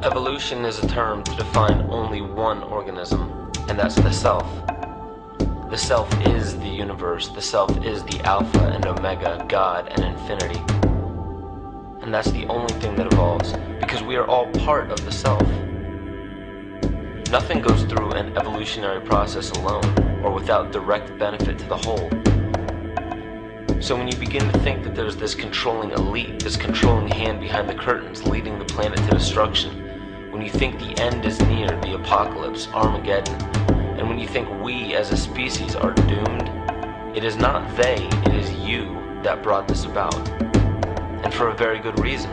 Evolution is a term to define only one organism, and that's the self. The self is the universe, the self is the Alpha and Omega, God and infinity. And that's the only thing that evolves, because we are all part of the self. Nothing goes through an evolutionary process alone, or without direct benefit to the whole. So when you begin to think that there's this controlling elite, this controlling hand behind the curtains leading the planet to destruction, when you think the end is near, the apocalypse, Armageddon, and when you think we as a species are doomed, it is not they, it is you that brought this about. And for a very good reason.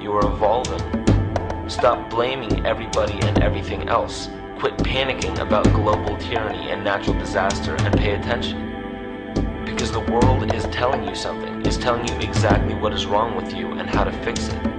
You are evolving. Stop blaming everybody and everything else. Quit panicking about global tyranny and natural disaster and pay attention. Because the world is telling you something, is telling you exactly what is wrong with you and how to fix it.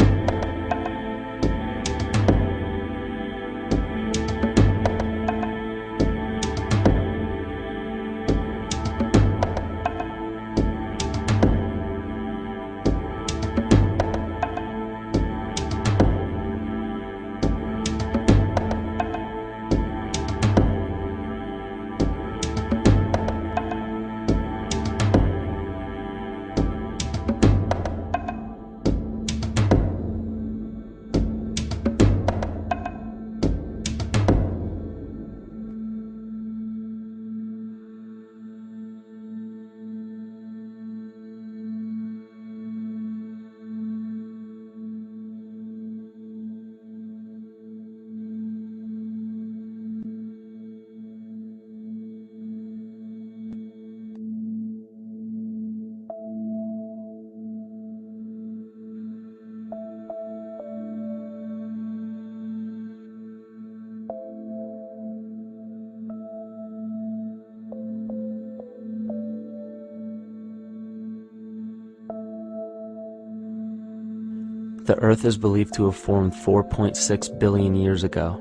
The Earth is believed to have formed 4.6 billion years ago.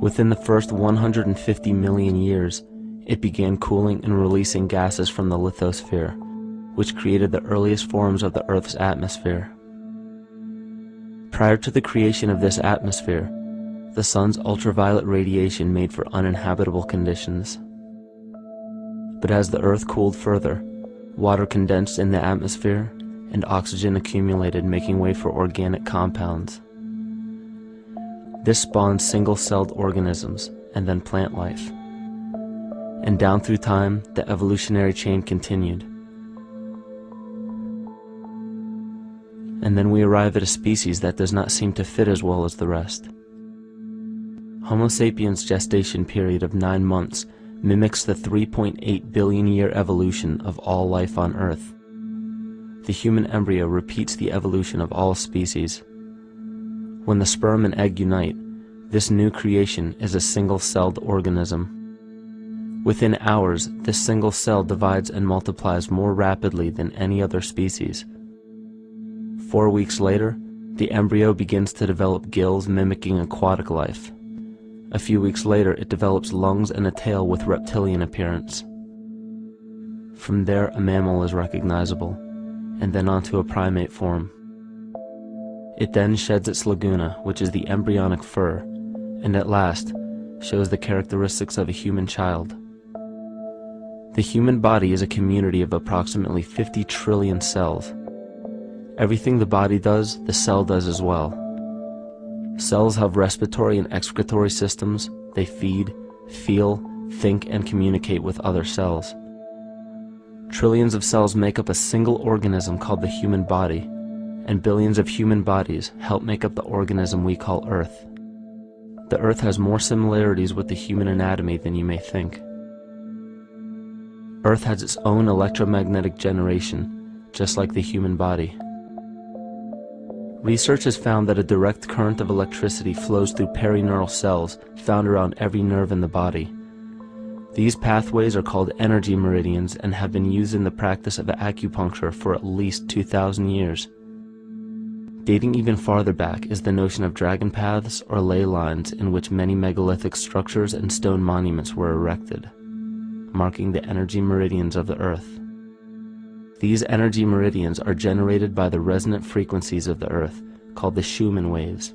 Within the first 150 million years, it began cooling and releasing gases from the lithosphere, which created the earliest forms of the Earth's atmosphere. Prior to the creation of this atmosphere, the sun's ultraviolet radiation made for uninhabitable conditions. But as the Earth cooled further, water condensed in the atmosphere, and oxygen accumulated, making way for organic compounds. This spawned single-celled organisms, and then plant life. And down through time, the evolutionary chain continued. And then we arrive at a species that does not seem to fit as well as the rest. Homo sapiens' gestation period of 9 months mimics the 3.8 billion year evolution of all life on Earth. The human embryo repeats the evolution of all species. When the sperm and egg unite, this new creation is a single-celled organism. Within hours, this single cell divides and multiplies more rapidly than any other species. 4 weeks later, the embryo begins to develop gills mimicking aquatic life. A few weeks later, it develops lungs and a tail with reptilian appearance. From there, a mammal is recognizable, and then onto a primate form. It then sheds its laguna, which is the embryonic fur, and at last shows the characteristics of a human child. The human body is a community of approximately 50 trillion cells. Everything the body does, the cell does as well. Cells have respiratory and excretory systems. They feed, feel, think, and communicate with other cells. Trillions of cells make up a single organism called the human body, and billions of human bodies help make up the organism we call Earth. The Earth has more similarities with the human anatomy than you may think. Earth has its own electromagnetic generation, just like the human body. Research has found that a direct current of electricity flows through perineural cells found around every nerve in the body. These pathways are called energy meridians and have been used in the practice of acupuncture for at least 2,000 years. Dating even farther back is the notion of dragon paths or ley lines in which many megalithic structures and stone monuments were erected, marking the energy meridians of the Earth. These energy meridians are generated by the resonant frequencies of the Earth, called the Schumann waves.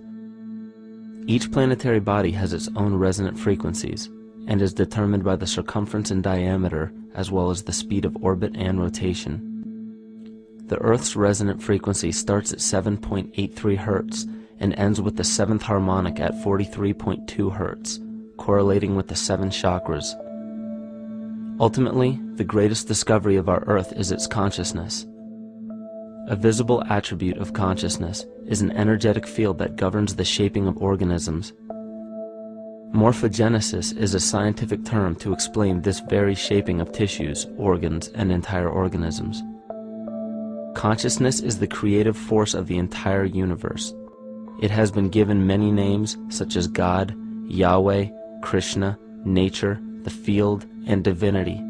Each planetary body has its own resonant frequencies and is determined by the circumference and diameter as well as the speed of orbit and rotation. The Earth's resonant frequency starts at 7.83 Hz and ends with the 7th harmonic at 43.2 Hz, correlating with the 7 chakras. Ultimately, the greatest discovery of our Earth is its consciousness. A visible attribute of consciousness is an energetic field that governs the shaping of organisms. Morphogenesis is a scientific term to explain this very shaping of tissues, organs, and entire organisms. Consciousness is the creative force of the entire universe. It has been given many names such as God, Yahweh, Krishna, nature, the field, and divinity.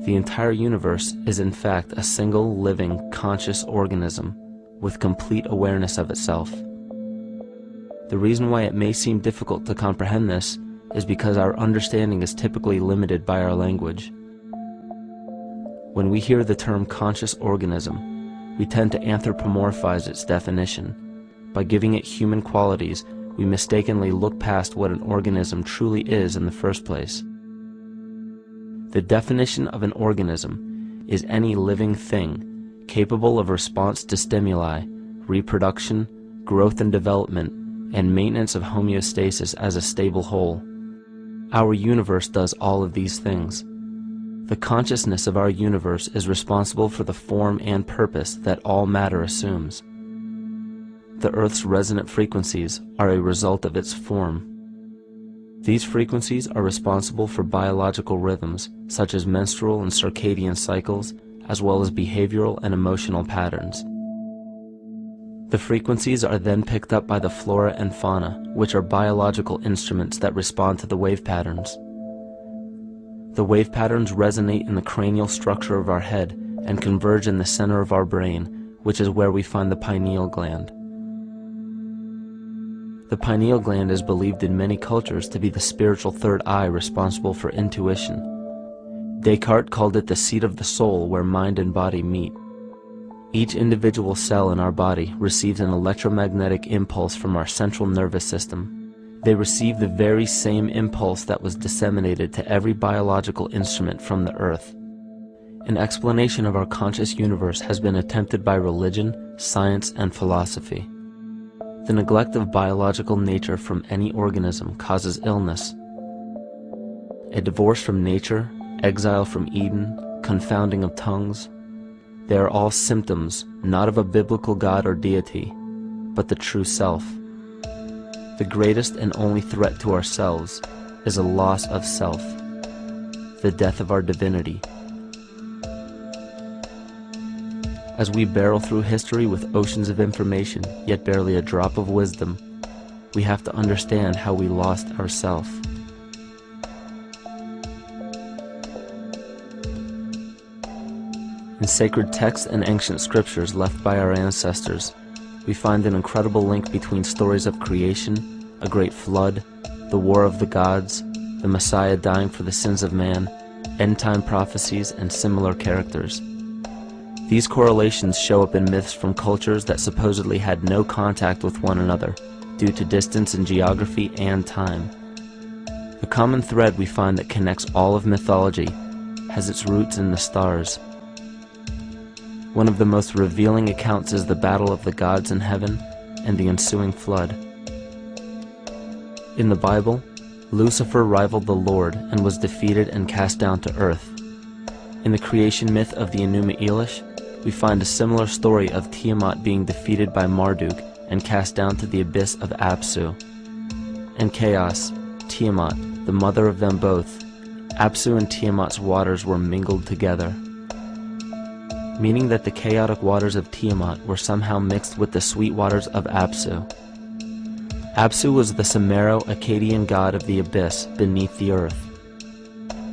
The entire universe is in fact a single living, conscious organism with complete awareness of itself. The reason why it may seem difficult to comprehend this is because our understanding is typically limited by our language. When we hear the term conscious organism, we tend to anthropomorphize its definition. By giving it human qualities, we mistakenly look past what an organism truly is in the first place. The definition of an organism is any living thing capable of response to stimuli, reproduction, growth and development, and maintenance of homeostasis as a stable whole. Our universe does all of these things. The consciousness of our universe is responsible for the form and purpose that all matter assumes. The Earth's resonant frequencies are a result of its form. These frequencies are responsible for biological rhythms, such as menstrual and circadian cycles, as well as behavioral and emotional patterns. The frequencies are then picked up by the flora and fauna, which are biological instruments that respond to the wave patterns. The wave patterns resonate in the cranial structure of our head and converge in the center of our brain, which is where we find the pineal gland. The pineal gland is believed in many cultures to be the spiritual third eye responsible for intuition. Descartes called it the seat of the soul where mind and body meet. Each individual cell in our body receives an electromagnetic impulse from our central nervous system. They receive the very same impulse that was disseminated to every biological instrument from the earth. An explanation of our conscious universe has been attempted by religion, science, and philosophy. The neglect of biological nature from any organism causes illness. A divorce from nature, exile from Eden, confounding of tongues, they are all symptoms not of a biblical God or deity, but the true self. The greatest and only threat to ourselves is a loss of self, the death of our divinity. As we barrel through history with oceans of information, yet barely a drop of wisdom, we have to understand how we lost ourself. In sacred texts and ancient scriptures left by our ancestors, we find an incredible link between stories of creation, a great flood, the war of the gods, the Messiah dying for the sins of man, end-time prophecies, and similar characters. These correlations show up in myths from cultures that supposedly had no contact with one another due to distance in geography and time. The common thread we find that connects all of mythology has its roots in the stars. One of the most revealing accounts is the battle of the gods in heaven and the ensuing flood. In the Bible, Lucifer rivaled the Lord and was defeated and cast down to earth. In the creation myth of the Enuma Elish, we find a similar story of Tiamat being defeated by Marduk and cast down to the abyss of Apsu. In chaos, Tiamat, the mother of them both, Apsu and Tiamat's waters were mingled together, meaning that the chaotic waters of Tiamat were somehow mixed with the sweet waters of Apsu. Apsu was the Sumero-Akkadian god of the abyss beneath the earth.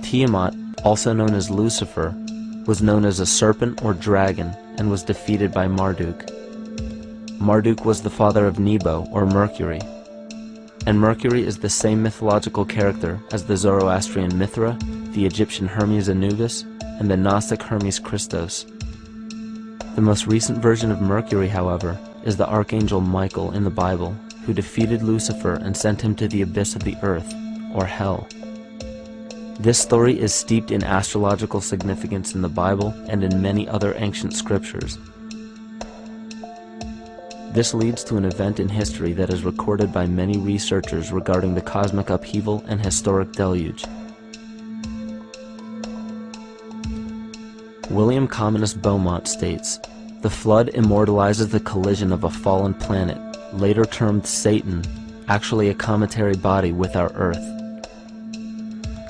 Tiamat, also known as Lucifer, was known as a serpent or dragon and was defeated by Marduk. Marduk was the father of Nebo or Mercury, and Mercury is the same mythological character as the Zoroastrian Mithra, the Egyptian Hermes Anubis, and the Gnostic Hermes Christos. The most recent version of Mercury, however, is the archangel Michael in the Bible, who defeated Lucifer and sent him to the abyss of the earth, or hell. This story is steeped in astrological significance in the Bible and in many other ancient scriptures. This leads to an event in history that is recorded by many researchers regarding the cosmic upheaval and historic deluge. William Commonus Beaumont states, "The flood immortalizes the collision of a fallen planet, later termed Satan, actually a cometary body with our Earth."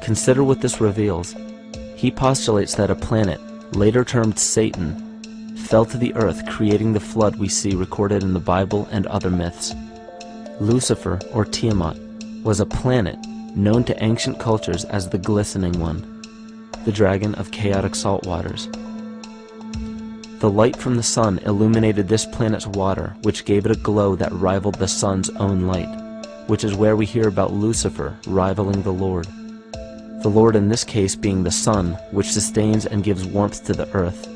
Consider what this reveals. He postulates that a planet, later termed Satan, fell to the earth, creating the flood we see recorded in the Bible and other myths. Lucifer, or Tiamat, was a planet known to ancient cultures as the Glistening One, the dragon of chaotic salt waters. The light from the sun illuminated this planet's water, which gave it a glow that rivaled the sun's own light, which is where we hear about Lucifer rivaling the Lord. The Lord in this case being the sun, which sustains and gives warmth to the earth.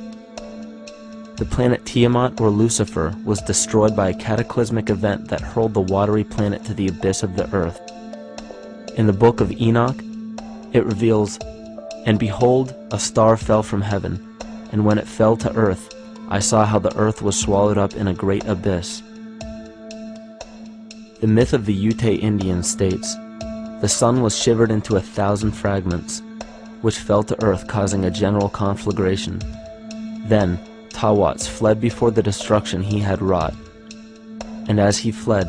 The planet Tiamat, or Lucifer, was destroyed by a cataclysmic event that hurled the watery planet to the abyss of the earth. In the book of Enoch, it reveals, "And behold, a star fell from heaven, and when it fell to earth, I saw how the earth was swallowed up in a great abyss." The myth of the Ute Indians states, "The sun was shivered into 1,000 fragments, which fell to earth, causing a general conflagration. Then Tawats fled before the destruction he had wrought. And as he fled,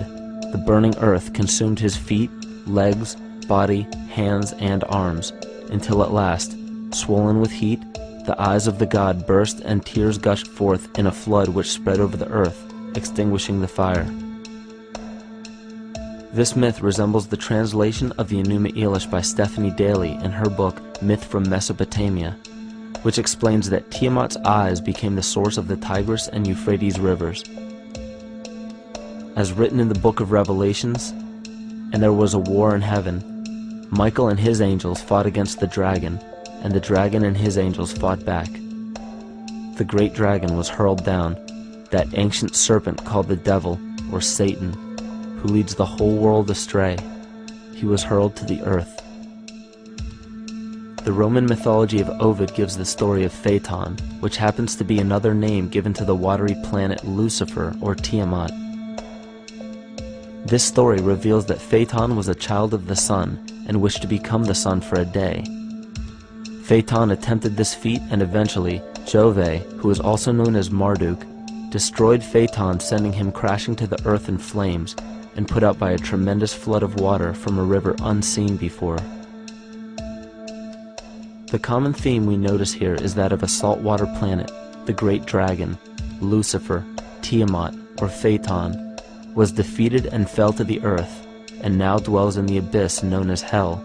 the burning earth consumed his feet, legs, body, hands, and arms, until at last, swollen with heat, the eyes of the god burst and tears gushed forth in a flood which spread over the earth, extinguishing the fire." This myth resembles the translation of the Enuma Elish by Stephanie Daly in her book Myth from Mesopotamia, which explains that Tiamat's eyes became the source of the Tigris and Euphrates rivers. As written in the book of Revelations, "And there was a war in heaven. Michael and his angels fought against the dragon, and the dragon and his angels fought back. The great dragon was hurled down, that ancient serpent called the devil, or Satan, who leads the whole world astray. He was hurled to the earth." The Roman mythology of Ovid gives the story of Phaeton, which happens to be another name given to the watery planet Lucifer, or Tiamat. This story reveals that Phaeton was a child of the sun and wished to become the sun for a day. Phaeton attempted this feat, and eventually Jove, who is also known as Marduk, destroyed Phaeton, sending him crashing to the earth in flames and put out by a tremendous flood of water from a river unseen before. The common theme we notice here is that of a saltwater planet, the great dragon, Lucifer, Tiamat, or Phaeton, was defeated and fell to the earth, and now dwells in the abyss known as hell,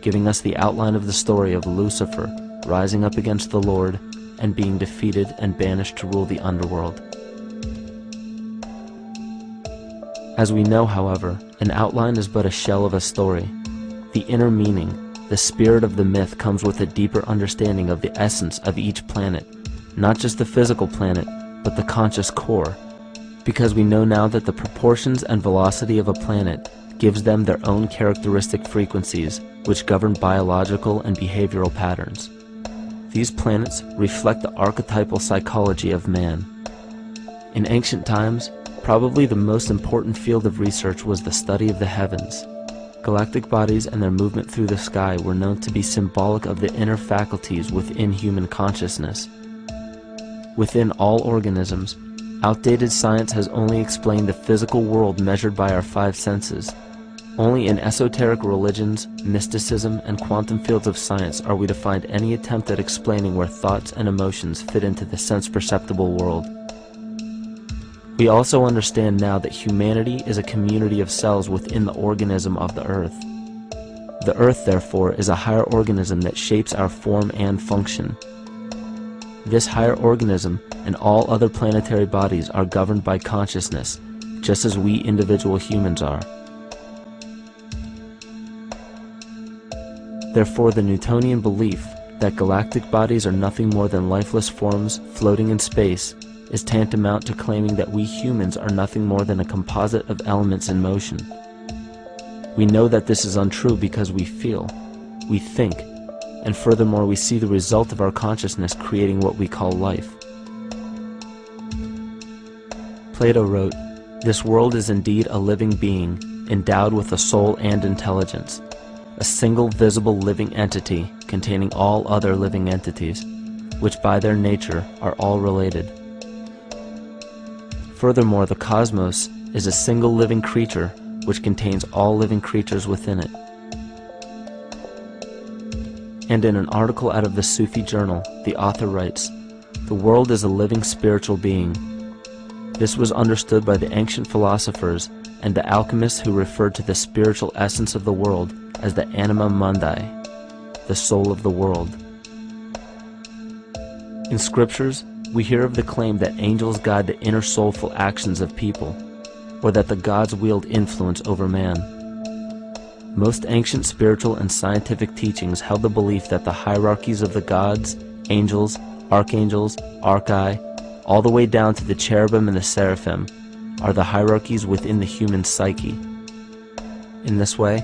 giving us the outline of the story of Lucifer rising up against the Lord and being defeated and banished to rule the underworld. As we know, however, an outline is but a shell of a story. The inner meaning, the spirit of the myth, comes with a deeper understanding of the essence of each planet, not just the physical planet, but the conscious core, because we know now that the proportions and velocity of a planet gives them their own characteristic frequencies, which govern biological and behavioral patterns. These planets reflect the archetypal psychology of man. In ancient times, probably the most important field of research was the study of the heavens. Galactic bodies and their movement through the sky were known to be symbolic of the inner faculties within human consciousness. Within all organisms, outdated science has only explained the physical world measured by our five senses. Only in esoteric religions, mysticism, and quantum fields of science are we to find any attempt at explaining where thoughts and emotions fit into the sense-perceptible world. We also understand now that humanity is a community of cells within the organism of the Earth. The Earth, therefore, is a higher organism that shapes our form and function. This higher organism and all other planetary bodies are governed by consciousness, just as we individual humans are. Therefore, the Newtonian belief that galactic bodies are nothing more than lifeless forms floating in space is tantamount to claiming that we humans are nothing more than a composite of elements in motion. We know that this is untrue because we feel, we think, and furthermore we see the result of our consciousness creating what we call life. Plato wrote, "This world is indeed a living being, endowed with a soul and intelligence, a single visible living entity containing all other living entities, which by their nature are all related." Furthermore, the cosmos is a single living creature which contains all living creatures within it. And in an article out of the Sufi journal, the author writes, "The world is a living spiritual being." This was understood by the ancient philosophers and the alchemists who referred to the spiritual essence of the world as the anima mundi, the soul of the world. In scriptures, we hear of the claim that angels guide the inner soulful actions of people, or that the gods wield influence over man. Most ancient spiritual and scientific teachings held the belief that the hierarchies of the gods, angels, archangels, archai, all the way down to the cherubim and the seraphim, are the hierarchies within the human psyche. In this way,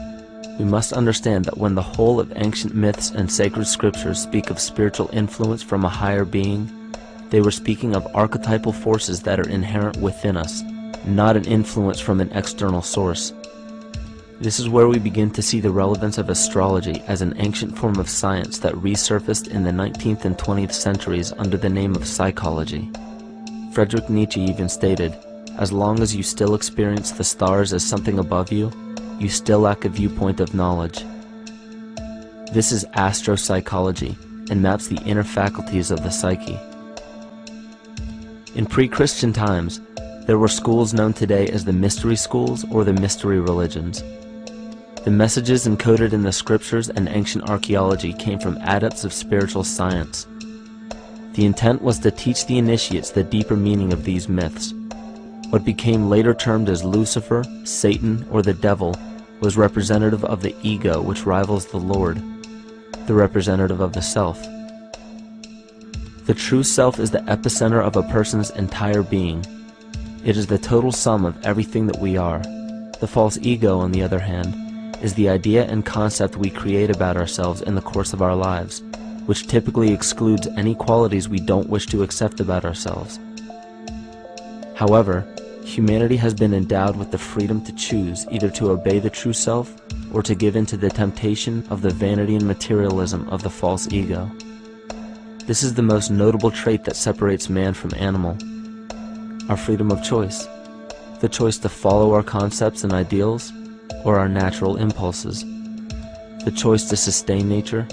we must understand that when the whole of ancient myths and sacred scriptures speak of spiritual influence from a higher being, they were speaking of archetypal forces that are inherent within us, not an influence from an external source. This is where we begin to see the relevance of astrology as an ancient form of science that resurfaced in the 19th and 20th centuries under the name of psychology. Friedrich Nietzsche even stated, "As long as you still experience the stars as something above you, you still lack a viewpoint of knowledge." This is astropsychology and maps the inner faculties of the psyche. In pre-Christian times, there were schools known today as the mystery schools or the mystery religions. The messages encoded in the scriptures and ancient archaeology came from adepts of spiritual science. The intent was to teach the initiates the deeper meaning of these myths. What became later termed as Lucifer, Satan, or the devil was representative of the ego, which rivals the Lord, the representative of the self. The true self is the epicenter of a person's entire being. It is the total sum of everything that we are. The false ego, on the other hand, is the idea and concept we create about ourselves in the course of our lives, which typically excludes any qualities we don't wish to accept about ourselves. However, humanity has been endowed with the freedom to choose either to obey the true self or to give in to the temptation of the vanity and materialism of the false ego. This is the most notable trait that separates man from animal: our freedom of choice, the choice to follow our concepts and ideals or our natural impulses, the choice to sustain nature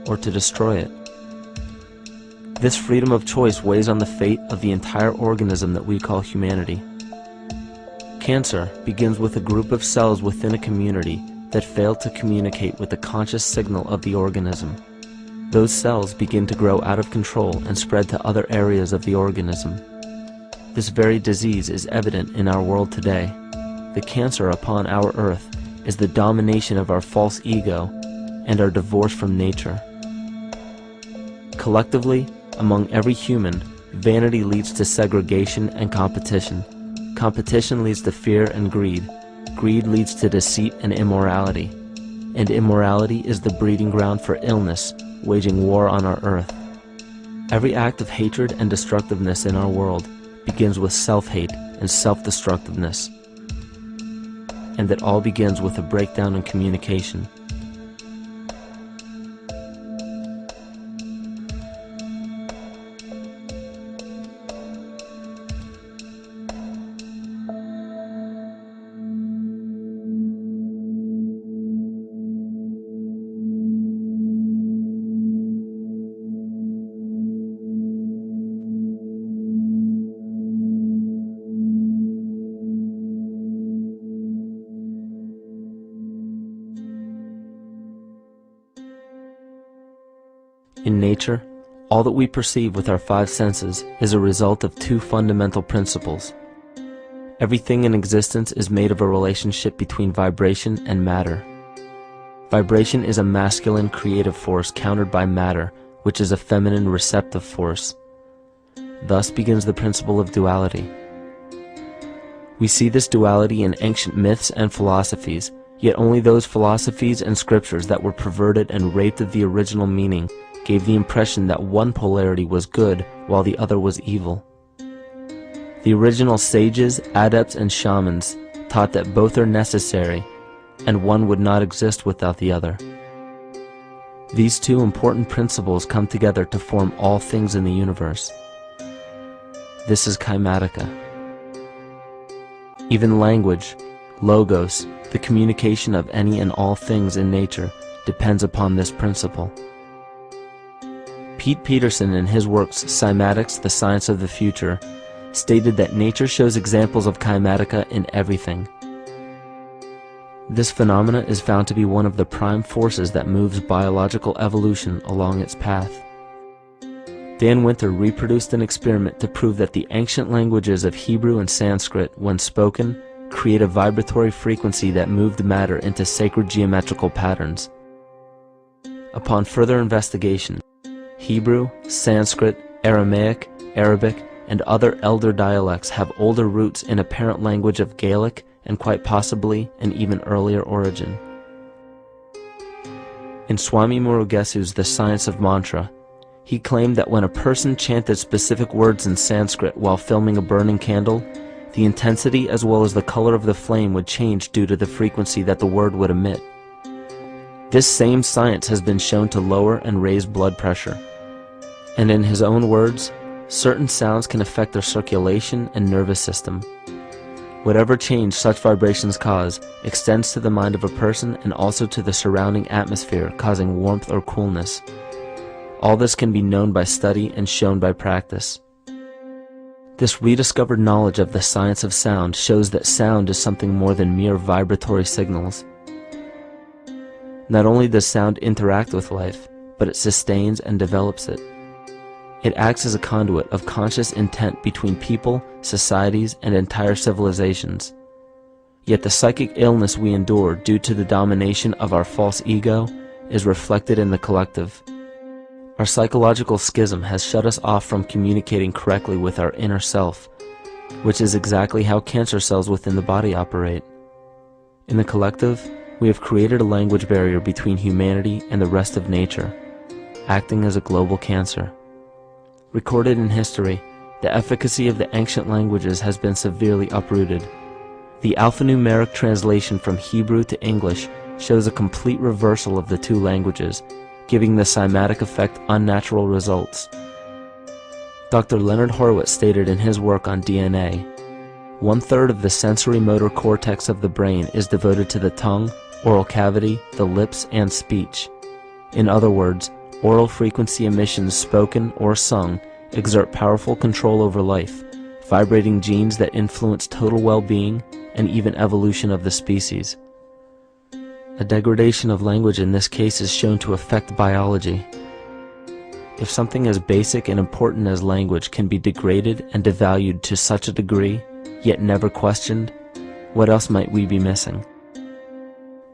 or to destroy it. This freedom of choice weighs on the fate of the entire organism that we call humanity. Cancer begins with a group of cells within a community that fail to communicate with the conscious signal of the organism. Those cells begin to grow out of control and spread to other areas of the organism. This very disease is evident in our world today. The cancer upon our earth is the domination of our false ego and our divorce from nature. Collectively, among every human, vanity leads to segregation and competition. Competition leads to fear and greed. Greed leads to deceit and immorality. And immorality is the breeding ground for illness, waging war on our earth. Every act of hatred and destructiveness in our world begins with self-hate and self-destructiveness. And that all begins with a breakdown in communication. In nature, all that we perceive with our five senses is a result of two fundamental principles. Everything in existence is made of a relationship between vibration and matter. Vibration is a masculine creative force countered by matter, which is a feminine receptive force. Thus begins the principle of duality. We see this duality in ancient myths and philosophies, yet only those philosophies and scriptures that were perverted and raped of the original meaning gave the impression that one polarity was good while the other was evil. The original sages, adepts, and shamans taught that both are necessary, and one would not exist without the other. These two important principles come together to form all things in the universe. This is KYMATICA. Even language, logos, the communication of any and all things in nature, depends upon this principle. Pete Peterson, in his works Cymatics, the Science of the Future, stated that nature shows examples of KYMATICA in everything. This phenomena is found to be one of the prime forces that moves biological evolution along its path. Dan Winter reproduced an experiment to prove that the ancient languages of Hebrew and Sanskrit, when spoken, create a vibratory frequency that moved matter into sacred geometrical patterns. Upon further investigation, Hebrew, Sanskrit, Aramaic, Arabic, and other elder dialects have older roots in a parent language of Gaelic and quite possibly an even earlier origin. In Swami Murugesu's The Science of Mantra, he claimed that when a person chanted specific words in Sanskrit while filming a burning candle, the intensity as well as the color of the flame would change due to the frequency that the word would emit. This same science has been shown to lower and raise blood pressure. And in his own words, certain sounds can affect their circulation and nervous system. Whatever change such vibrations cause extends to the mind of a person and also to the surrounding atmosphere, causing warmth or coolness. All this can be known by study and shown by practice. This rediscovered knowledge of the science of sound shows that sound is something more than mere vibratory signals. Not only does sound interact with life, but it sustains and develops it. It acts as a conduit of conscious intent between people, societies, and entire civilizations. Yet the psychic illness we endure due to the domination of our false ego is reflected in the collective. Our psychological schism has shut us off from communicating correctly with our inner self, which is exactly how cancer cells within the body operate. In the collective, we have created a language barrier between humanity and the rest of nature, acting as a global cancer. Recorded in history, the efficacy of the ancient languages has been severely uprooted. The alphanumeric translation from Hebrew to English shows a complete reversal of the two languages, giving the cymatic effect unnatural results. Dr. Leonard Horowitz stated in his work on DNA, 1/3 of the sensory motor cortex of the brain is devoted to the tongue, oral cavity, the lips, and speech. In other words, oral frequency emissions spoken or sung exert powerful control over life, vibrating genes that influence total well-being and even evolution of the species. A degradation of language in this case is shown to affect biology. If something as basic and important as language can be degraded and devalued to such a degree, yet never questioned, what else might we be missing?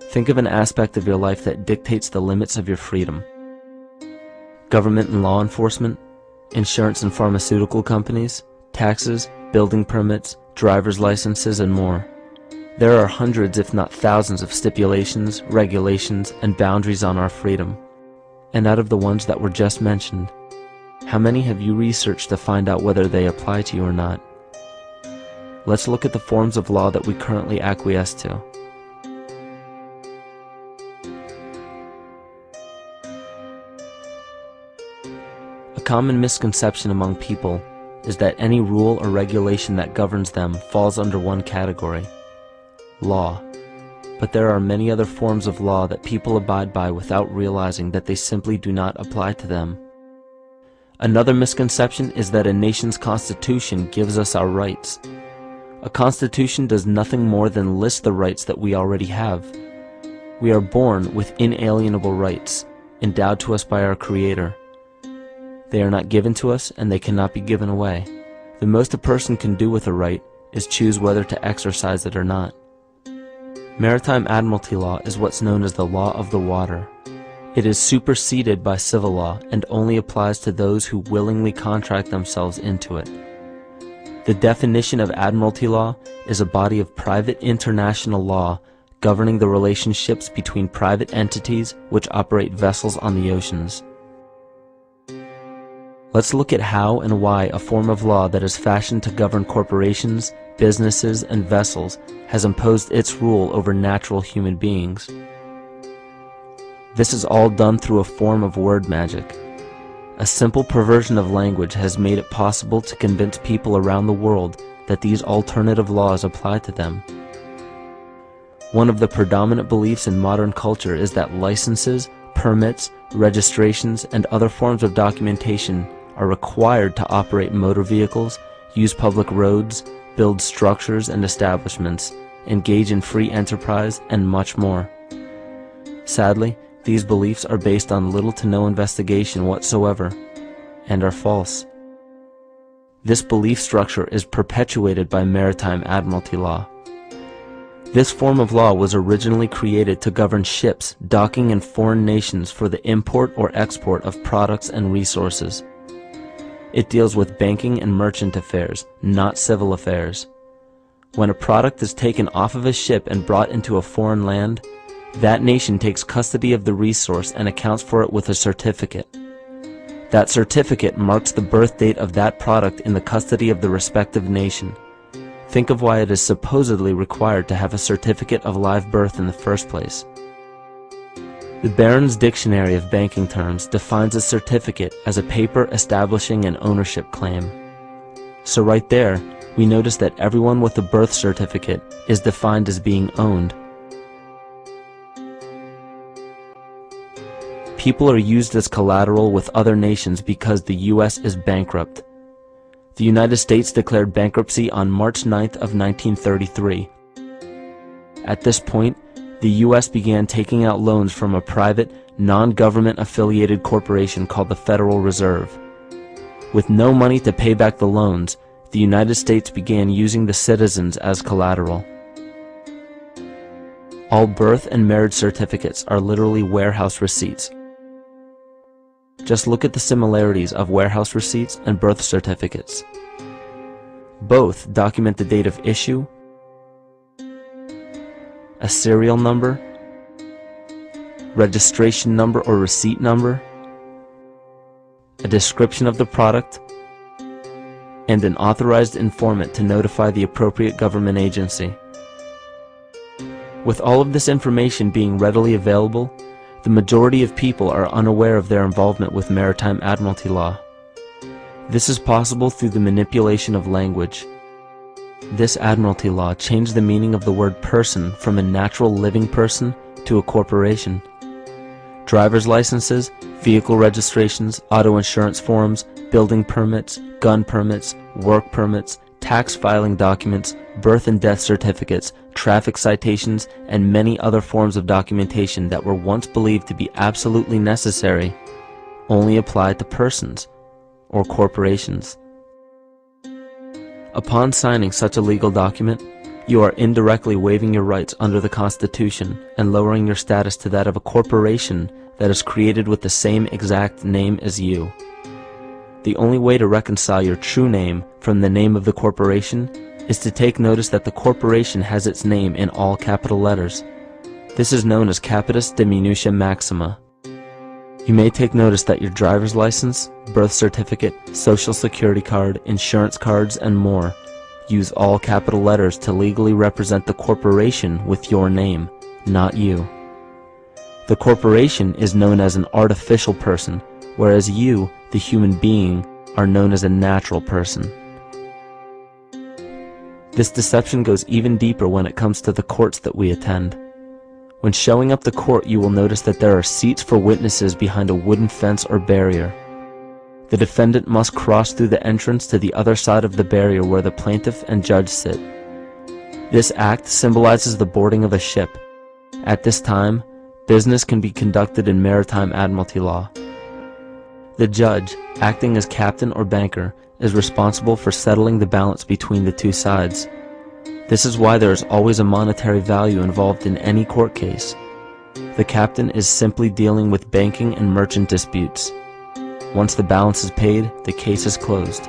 Think of an aspect of your life that dictates the limits of your freedom. Government and law enforcement, insurance and pharmaceutical companies, taxes, building permits, driver's licenses, and more. There are hundreds if not thousands of stipulations, regulations, and boundaries on our freedom. And out of the ones that were just mentioned, how many have you researched to find out whether they apply to you or not? Let's look at the forms of law that we currently acquiesce to. A common misconception among people is that any rule or regulation that governs them falls under one category: law. But there are many other forms of law that people abide by without realizing that they simply do not apply to them. Another misconception is that a nation's constitution gives us our rights. A constitution does nothing more than list the rights that we already have. We are born with inalienable rights, endowed to us by our Creator. They are not given to us, and they cannot be given away. The most a person can do with a right is choose whether to exercise it or not. Maritime admiralty law is what's known as the law of the water. It is superseded by civil law and only applies to those who willingly contract themselves into it. The definition of admiralty law is a body of private international law governing the relationships between private entities which operate vessels on the oceans. Let's look at how and why a form of law that is fashioned to govern corporations, businesses, and vessels has imposed its rule over natural human beings. This is all done through a form of word magic. A simple perversion of language has made it possible to convince people around the world that these alternative laws apply to them. One of the predominant beliefs in modern culture is that licenses, permits, registrations, and other forms of documentation are required to operate motor vehicles, use public roads, build structures and establishments, engage in free enterprise, and much more. Sadly, these beliefs are based on little to no investigation whatsoever, and are false. This belief structure is perpetuated by maritime admiralty law. This form of law was originally created to govern ships docking in foreign nations for the import or export of products and resources. It deals with banking and merchant affairs, not civil affairs. When a product is taken off of a ship and brought into a foreign land, that nation takes custody of the resource and accounts for it with a certificate. That certificate marks the birth date of that product in the custody of the respective nation. Think of why it is supposedly required to have a certificate of live birth in the first place. The Barron's Dictionary of Banking Terms defines a certificate as a paper establishing an ownership claim. So right there, we notice that everyone with a birth certificate is defined as being owned. People are used as collateral with other nations because the U.S. is bankrupt. The United States declared bankruptcy on March 9th of 1933. At this point, the U.S. began taking out loans from a private, non-government affiliated corporation called the Federal Reserve. With no money to pay back the loans, the United States began using the citizens as collateral. All birth and marriage certificates are literally warehouse receipts. Just look at the similarities of warehouse receipts and birth certificates. Both document the date of issue, a serial number, registration number or receipt number, a description of the product, and an authorized informant to notify the appropriate government agency. With all of this information being readily available, the majority of people are unaware of their involvement with maritime admiralty law. This is possible through the manipulation of language. This admiralty law changed the meaning of the word person from a natural living person to a corporation. Driver's licenses, vehicle registrations, auto insurance forms, building permits, gun permits, work permits, tax filing documents, birth and death certificates, traffic citations, and many other forms of documentation that were once believed to be absolutely necessary only apply to persons or corporations. Upon signing such a legal document, you are indirectly waiving your rights under the Constitution and lowering your status to that of a corporation that is created with the same exact name as you. The only way to reconcile your true name from the name of the corporation is to take notice that the corporation has its name in all capital letters. This is known as capitis diminutia maxima. You may take notice that your driver's license, birth certificate, social security card, insurance cards, and more use all capital letters to legally represent the corporation with your name, not you. The corporation is known as an artificial person, whereas you, the human being, are known as a natural person. This deception goes even deeper when it comes to the courts that we attend. When showing up to court, you will notice that there are seats for witnesses behind a wooden fence or barrier. The defendant must cross through the entrance to the other side of the barrier where the plaintiff and judge sit. This act symbolizes the boarding of a ship. At this time, business can be conducted in maritime admiralty law. The judge, acting as captain or banker, is responsible for settling the balance between the two sides. This is why there is always a monetary value involved in any court case. The captain is simply dealing with banking and merchant disputes. Once the balance is paid, the case is closed.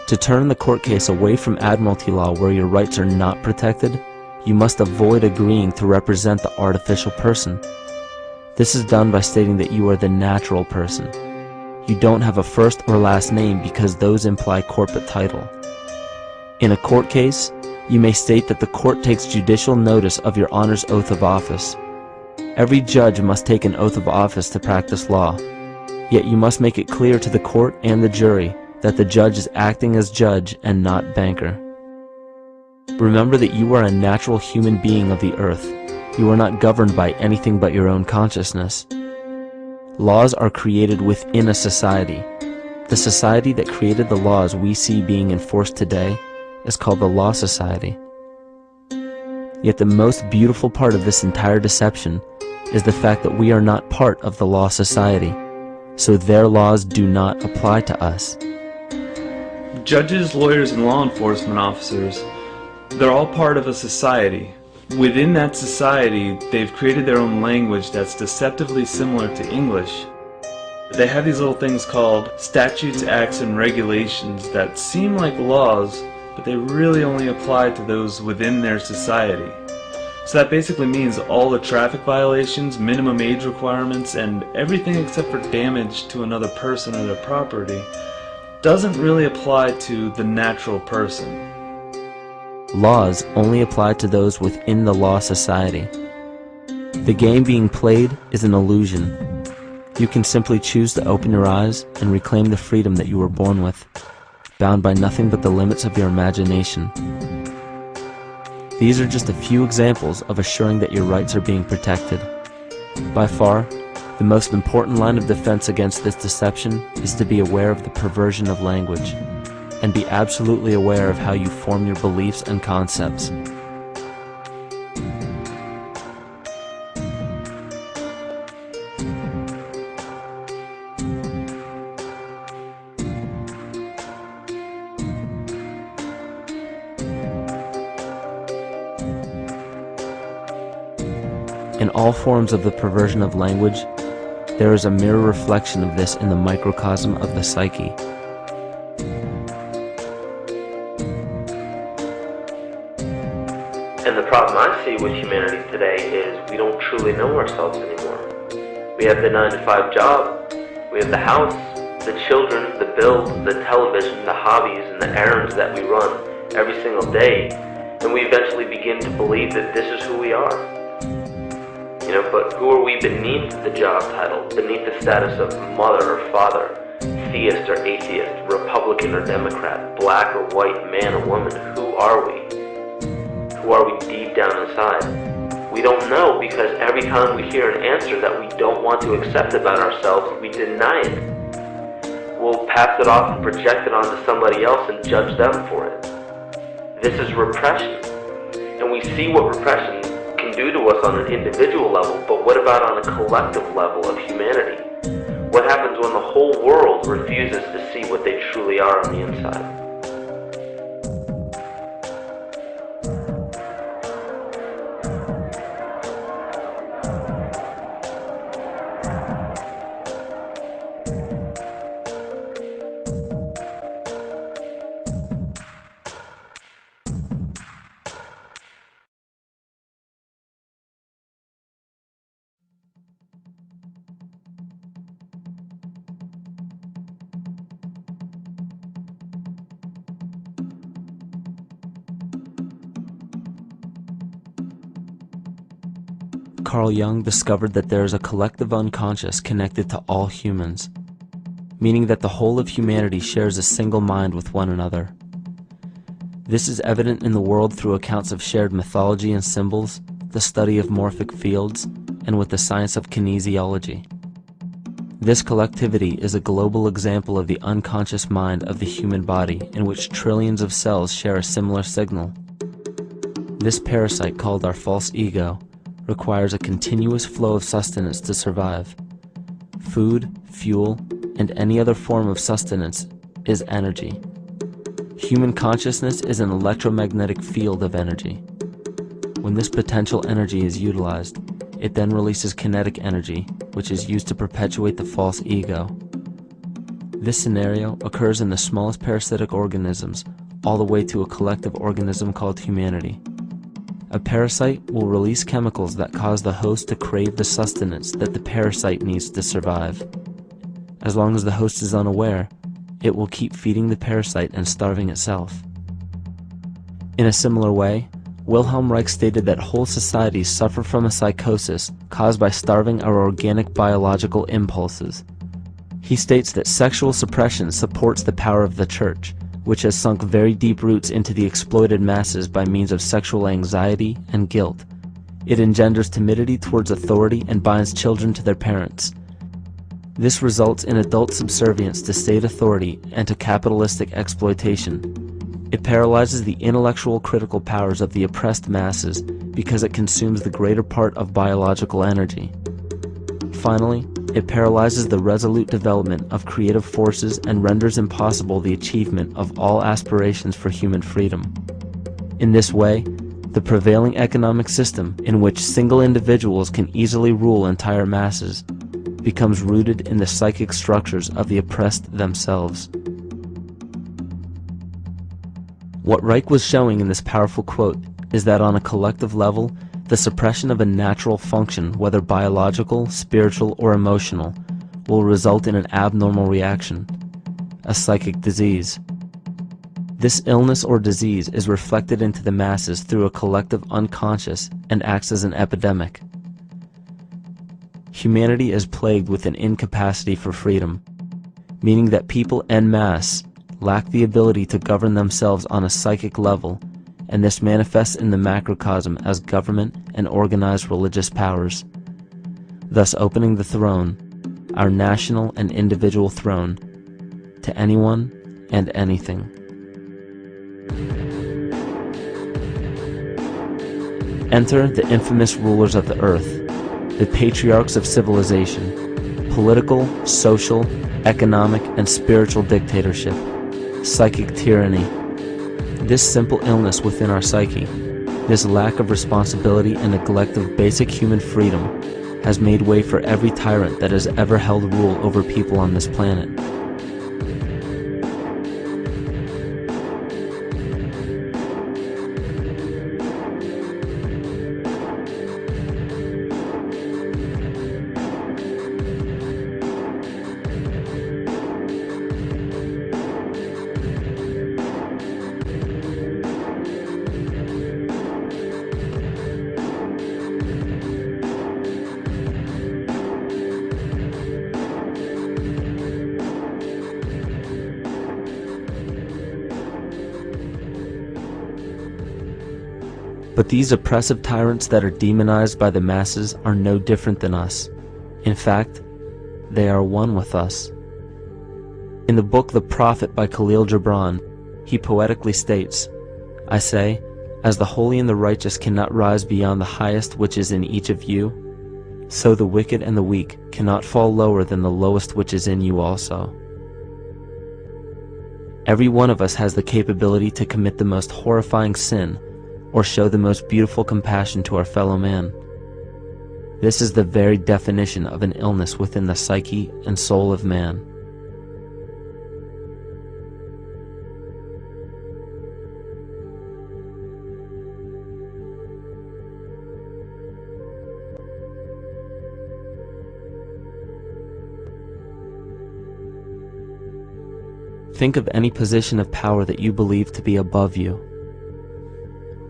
To turn the court case away from admiralty law where your rights are not protected, you must avoid agreeing to represent the artificial person. This is done by stating that you are the natural person. You don't have a first or last name because those imply corporate title. In a court case, you may state that the court takes judicial notice of your honor's oath of office. Every judge must take an oath of office to practice law, yet you must make it clear to the court and the jury that the judge is acting as judge and not banker. Remember that you are a natural human being of the earth. You are not governed by anything but your own consciousness. Laws are created within a society. The society that created the laws we see being enforced today is called the Law Society. Yet the most beautiful part of this entire deception is the fact that we are not part of the Law Society, so their laws do not apply to us. Judges, lawyers, and law enforcement officers, they're all part of a society. Within that society, they've created their own language that's deceptively similar to English. They have these little things called statutes, acts, and regulations that seem like laws, but they really only apply to those within their society. So that basically means all the traffic violations, minimum age requirements, and everything except for damage to another person or their property doesn't really apply to the natural person. Laws only apply to those within the Law Society. The game being played is an illusion. You can simply choose to open your eyes and reclaim the freedom that you were born with, bound by nothing but the limits of your imagination. These are just a few examples of assuring that your rights are being protected. By far, the most important line of defense against this deception is to be aware of the perversion of language, and be absolutely aware of how you form your beliefs and concepts. In all forms of the perversion of language, there is a mirror reflection of this in the microcosm of the psyche. And the problem I see with humanity today is we don't truly know ourselves anymore. We have the 9-to-5 job, we have the house, the children, the bills, the television, the hobbies, and the errands that we run every single day, and we eventually begin to believe that this is who we are. But who are we beneath the job title, beneath the status of mother or father, theist or atheist, Republican or Democrat, black or white, man or woman? Who are we? Who are we deep down inside? We don't know, because every time we hear an answer that we don't want to accept about ourselves, we deny it. We'll pass it off and project it onto somebody else and judge them for it. This is repression. And we see what repression can do to us on an individual level, but what about on a collective level of humanity? What happens when the whole world refuses to see what they truly are on the inside? Carl Jung discovered that there is a collective unconscious connected to all humans, meaning that the whole of humanity shares a single mind with one another. This is evident in the world through accounts of shared mythology and symbols, the study of morphic fields, and with the science of kinesiology. This collectivity is a global example of the unconscious mind of the human body, in which trillions of cells share a similar signal. This parasite, called our false ego, requires a continuous flow of sustenance to survive. Food, fuel, and any other form of sustenance is energy. Human consciousness is an electromagnetic field of energy. When this potential energy is utilized, it then releases kinetic energy, which is used to perpetuate the false ego. This scenario occurs in the smallest parasitic organisms, all the way to a collective organism called humanity. A parasite will release chemicals that cause the host to crave the sustenance that the parasite needs to survive. As long as the host is unaware, it will keep feeding the parasite and starving itself. In a similar way, Wilhelm Reich stated that whole societies suffer from a psychosis caused by starving our organic biological impulses. He states that sexual suppression supports the power of the church, which has sunk very deep roots into the exploited masses by means of sexual anxiety and guilt. It engenders timidity towards authority and binds children to their parents. This results in adult subservience to state authority and to capitalistic exploitation. It paralyzes the intellectual critical powers of the oppressed masses because it consumes the greater part of biological energy. Finally, it paralyzes the resolute development of creative forces and renders impossible the achievement of all aspirations for human freedom. In this way, the prevailing economic system, in which single individuals can easily rule entire masses, becomes rooted in the psychic structures of the oppressed themselves. What Reich was showing in this powerful quote is that on a collective level, the suppression of a natural function, whether biological, spiritual, or emotional, will result in an abnormal reaction, a psychic disease. This illness or disease is reflected into the masses through a collective unconscious and acts as an epidemic. Humanity is plagued with an incapacity for freedom, meaning that people en masse lack the ability to govern themselves on a psychic level, and this manifests in the macrocosm as government and organized religious powers, thus opening the throne, our national and individual throne, to anyone and anything. Enter the infamous rulers of the earth, the patriarchs of civilization, political, social, economic, and spiritual dictatorship, psychic tyranny. This simple illness within our psyche, this lack of responsibility and neglect of basic human freedom, has made way for every tyrant that has ever held rule over people on this planet. But these oppressive tyrants that are demonized by the masses are no different than us. In fact, they are one with us. In the book The Prophet by Khalil Gibran, he poetically states, "I say, as the holy and the righteous cannot rise beyond the highest which is in each of you, so the wicked and the weak cannot fall lower than the lowest which is in you also." Every one of us has the capability to commit the most horrifying sin or show the most beautiful compassion to our fellow man. This is the very definition of an illness within the psyche and soul of man. Think of any position of power that you believe to be above you.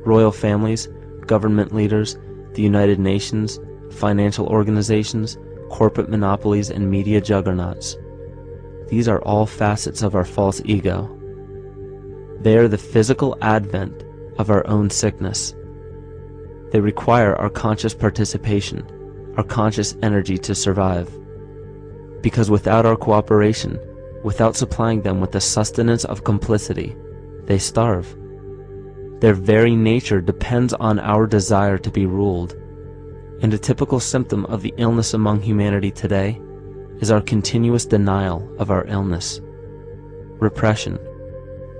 Royal families, government leaders, the United Nations, financial organizations, corporate monopolies, and media juggernauts. These are all facets of our false ego. They are the physical advent of our own sickness. They require our conscious participation, our conscious energy to survive. Because without our cooperation, without supplying them with the sustenance of complicity, they starve. Their very nature depends on our desire to be ruled, and a typical symptom of the illness among humanity today is our continuous denial of our illness. Repression.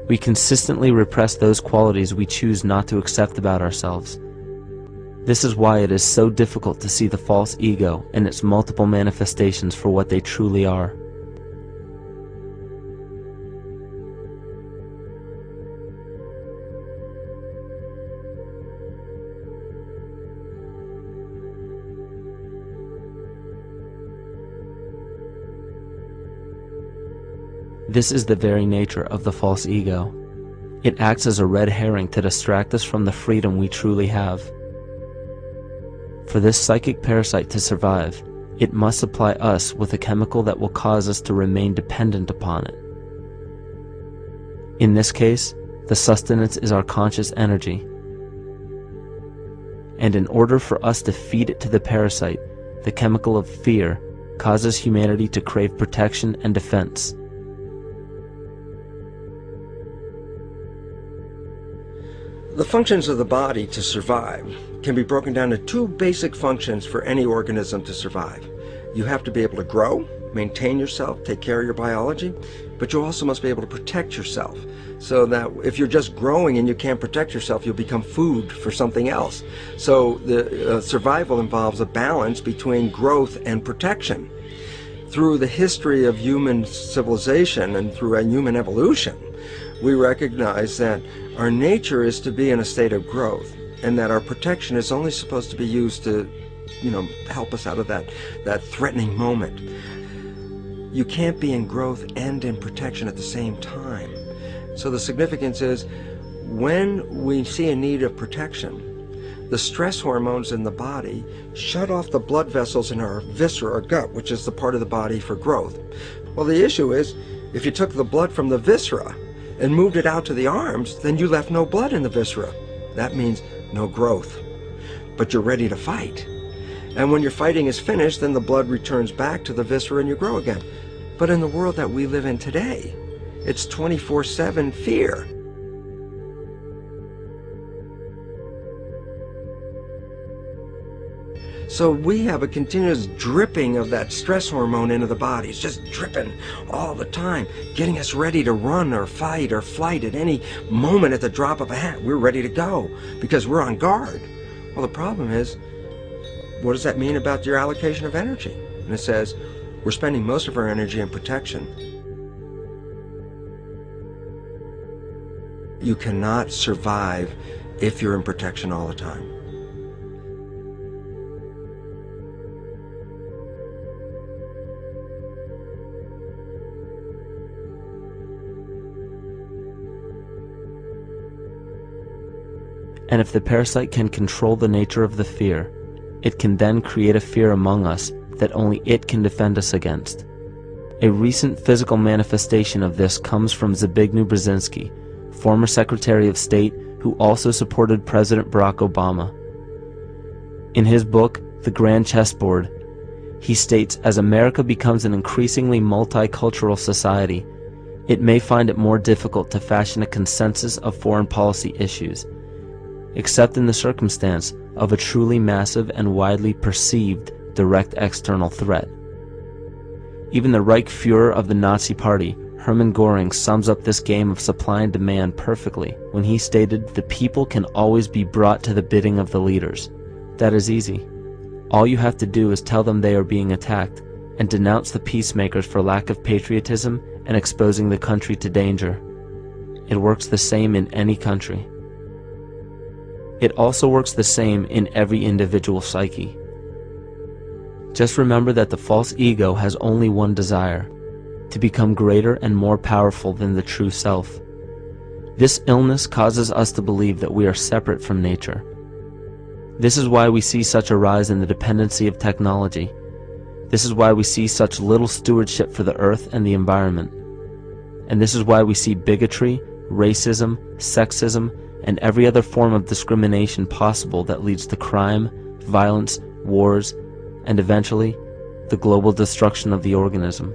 We consistently repress those qualities we choose not to accept about ourselves. This is why it is so difficult to see the false ego and its multiple manifestations for what they truly are. This is the very nature of the false ego. It acts as a red herring to distract us from the freedom we truly have. For this psychic parasite to survive, it must supply us with a chemical that will cause us to remain dependent upon it. In this case, the sustenance is our conscious energy. And in order for us to feed it to the parasite, the chemical of fear causes humanity to crave protection and defense. The functions of the body to survive can be broken down to two basic functions for any organism to survive. You have to be able to grow, maintain yourself, take care of your biology, but you also must be able to protect yourself, so that if you're just growing and you can't protect yourself, you'll become food for something else. So the survival involves a balance between growth and protection. Through the history of human civilization and through human evolution, we recognize that our nature is to be in a state of growth, and that our protection is only supposed to be used to, help us out of that threatening moment. You can't be in growth and in protection at the same time. So the significance is, when we see a need of protection, the stress hormones in the body shut off the blood vessels in our viscera or gut, which is the part of the body for growth. Well, the issue is, if you took the blood from the viscera and moved it out to the arms, then you left no blood in the viscera. That means no growth. But you're ready to fight. And when your fighting is finished, then the blood returns back to the viscera and you grow again. But in the world that we live in today, it's 24/7 fear. So we have a continuous dripping of that stress hormone into the body. It's just dripping all the time, getting us ready to run or fight or flight at any moment at the drop of a hat. We're ready to go because we're on guard. Well, the problem is, what does that mean about your allocation of energy? And it says, we're spending most of our energy in protection. You cannot survive if you're in protection all the time. And if the parasite can control the nature of the fear, it can then create a fear among us that only it can defend us against. A recent physical manifestation of this comes from Zbigniew Brzezinski, former Secretary of State who also supported President Barack Obama. In his book, The Grand Chessboard, he states, as America becomes an increasingly multicultural society, it may find it more difficult to fashion a consensus of foreign policy issues, except in the circumstance of a truly massive and widely perceived direct external threat. Even the Reichsfuhrer of the Nazi Party, Hermann Göring, sums up this game of supply and demand perfectly when he stated, "The people can always be brought to the bidding of the leaders." That is easy. All you have to do is tell them they are being attacked and denounce the peacemakers for lack of patriotism and exposing the country to danger. It works the same in any country. It also works the same in every individual psyche. Just remember that the false ego has only one desire: to become greater and more powerful than the true self. This illness causes us to believe that we are separate from nature. This is why we see such a rise in the dependency of technology. This is why we see such little stewardship for the earth and the environment. And this is why we see bigotry, racism, sexism, and every other form of discrimination possible that leads to crime, violence, wars, and eventually, the global destruction of the organism.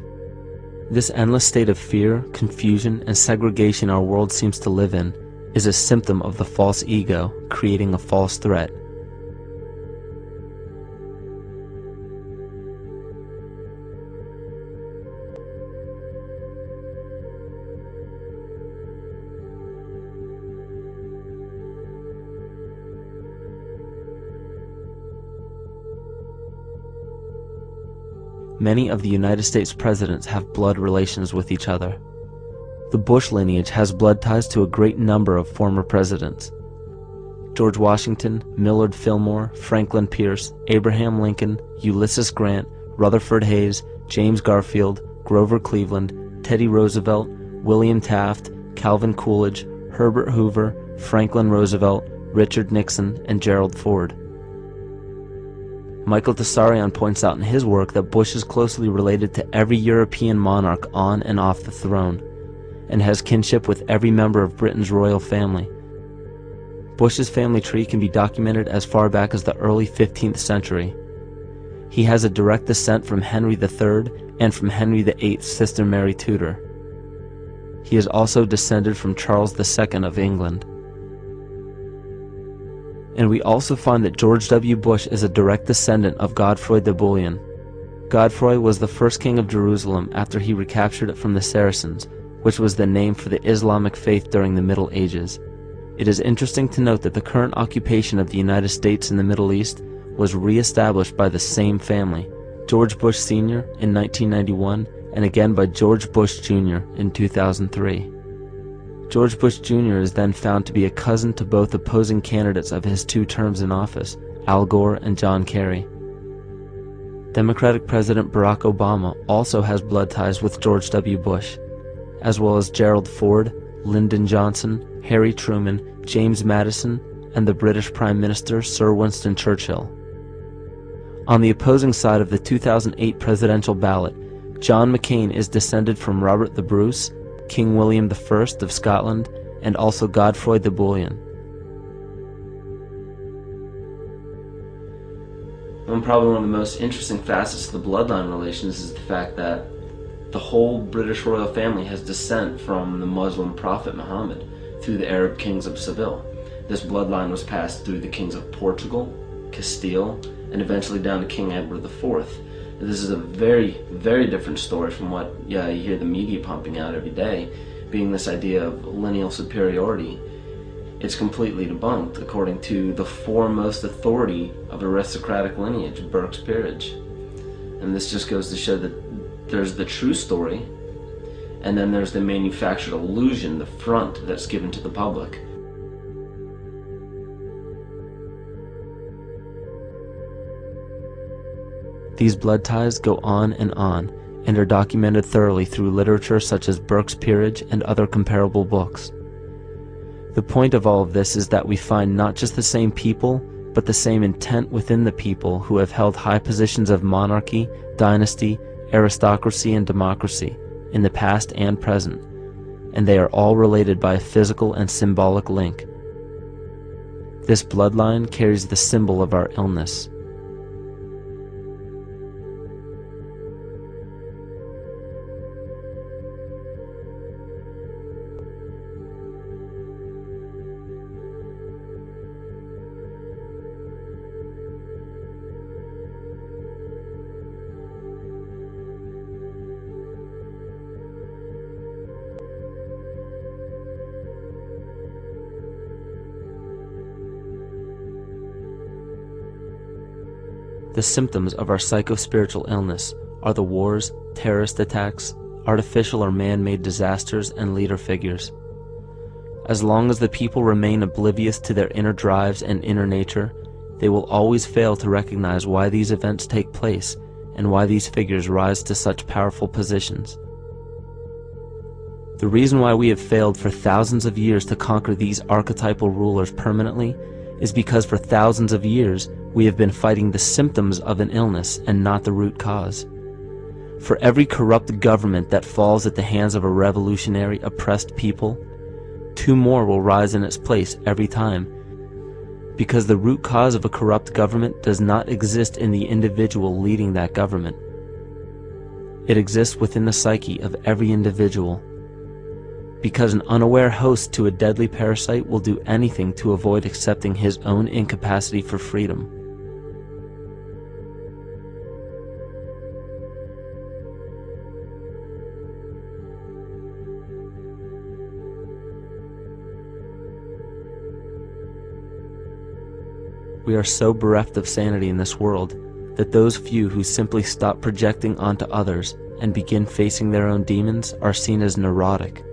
This endless state of fear, confusion, and segregation our world seems to live in is a symptom of the false ego creating a false threat. many of the United States presidents have blood relations with each other. The Bush lineage has blood ties to a great number of former presidents. George Washington, Millard Fillmore, Franklin Pierce, Abraham Lincoln, Ulysses Grant, Rutherford Hayes, James Garfield, Grover Cleveland, Teddy Roosevelt, William Taft, Calvin Coolidge, Herbert Hoover, Franklin Roosevelt, Richard Nixon, and Gerald Ford. Michael Tessarion points out in his work that Bush is closely related to every European monarch on and off the throne, and has kinship with every member of Britain's royal family. Bush's family tree can be documented as far back as the early 15th century. He has a direct descent from Henry III and from Henry VIII's sister Mary Tudor. He is also descended from Charles II of England. And we also find that George W. Bush is a direct descendant of Godfrey de Bouillon. Godfrey was the first king of Jerusalem after he recaptured it from the Saracens, which was the name for the Islamic faith during the Middle Ages. It is interesting to note that the current occupation of the United States in the Middle East was re-established by the same family, George Bush Sr. in 1991, and again by George Bush Jr. in 2003. George Bush Jr. is then found to be a cousin to both opposing candidates of his 2 terms in office, Al Gore and John Kerry. Democratic President Barack Obama also has blood ties with George W. Bush, as well as Gerald Ford, Lyndon Johnson, Harry Truman, James Madison, and the British Prime Minister Sir Winston Churchill. On the opposing side of the 2008 presidential ballot, John McCain is descended from Robert the Bruce, King William I of Scotland, and also Godfrey de Bouillon. Probably one of the most interesting facets of the bloodline relations is the fact that the whole British royal family has descent from the Muslim prophet Muhammad through the Arab kings of Seville. This bloodline was passed through the kings of Portugal, Castile, and eventually down to King Edward IV. This is a very, very different story from what you hear the media pumping out every day, being this idea of lineal superiority. It's completely debunked according to the foremost authority of aristocratic lineage, Burke's peerage. And this just goes to show that there's the true story, and then there's the manufactured illusion, the front that's given to the public. These blood ties go on and are documented thoroughly through literature such as Burke's Peerage and other comparable books. The point of all of this is that we find not just the same people, but the same intent within the people who have held high positions of monarchy, dynasty, aristocracy, and democracy in the past and present, and they are all related by a physical and symbolic link. This bloodline carries the symbol of our illness. The symptoms of our psycho-spiritual illness are the wars, terrorist attacks, artificial or man-made disasters, and leader figures. As long as the people remain oblivious to their inner drives and inner nature, they will always fail to recognize why these events take place and why these figures rise to such powerful positions. The reason why we have failed for thousands of years to conquer these archetypal rulers permanently is because for thousands of years we have been fighting the symptoms of an illness and not the root cause. For every corrupt government that falls at the hands of a revolutionary, oppressed people, 2 more will rise in its place every time, because the root cause of a corrupt government does not exist in the individual leading that government. It exists within the psyche of every individual, because an unaware host to a deadly parasite will do anything to avoid accepting his own incapacity for freedom. We are so bereft of sanity in this world that those few who simply stop projecting onto others and begin facing their own demons are seen as neurotic.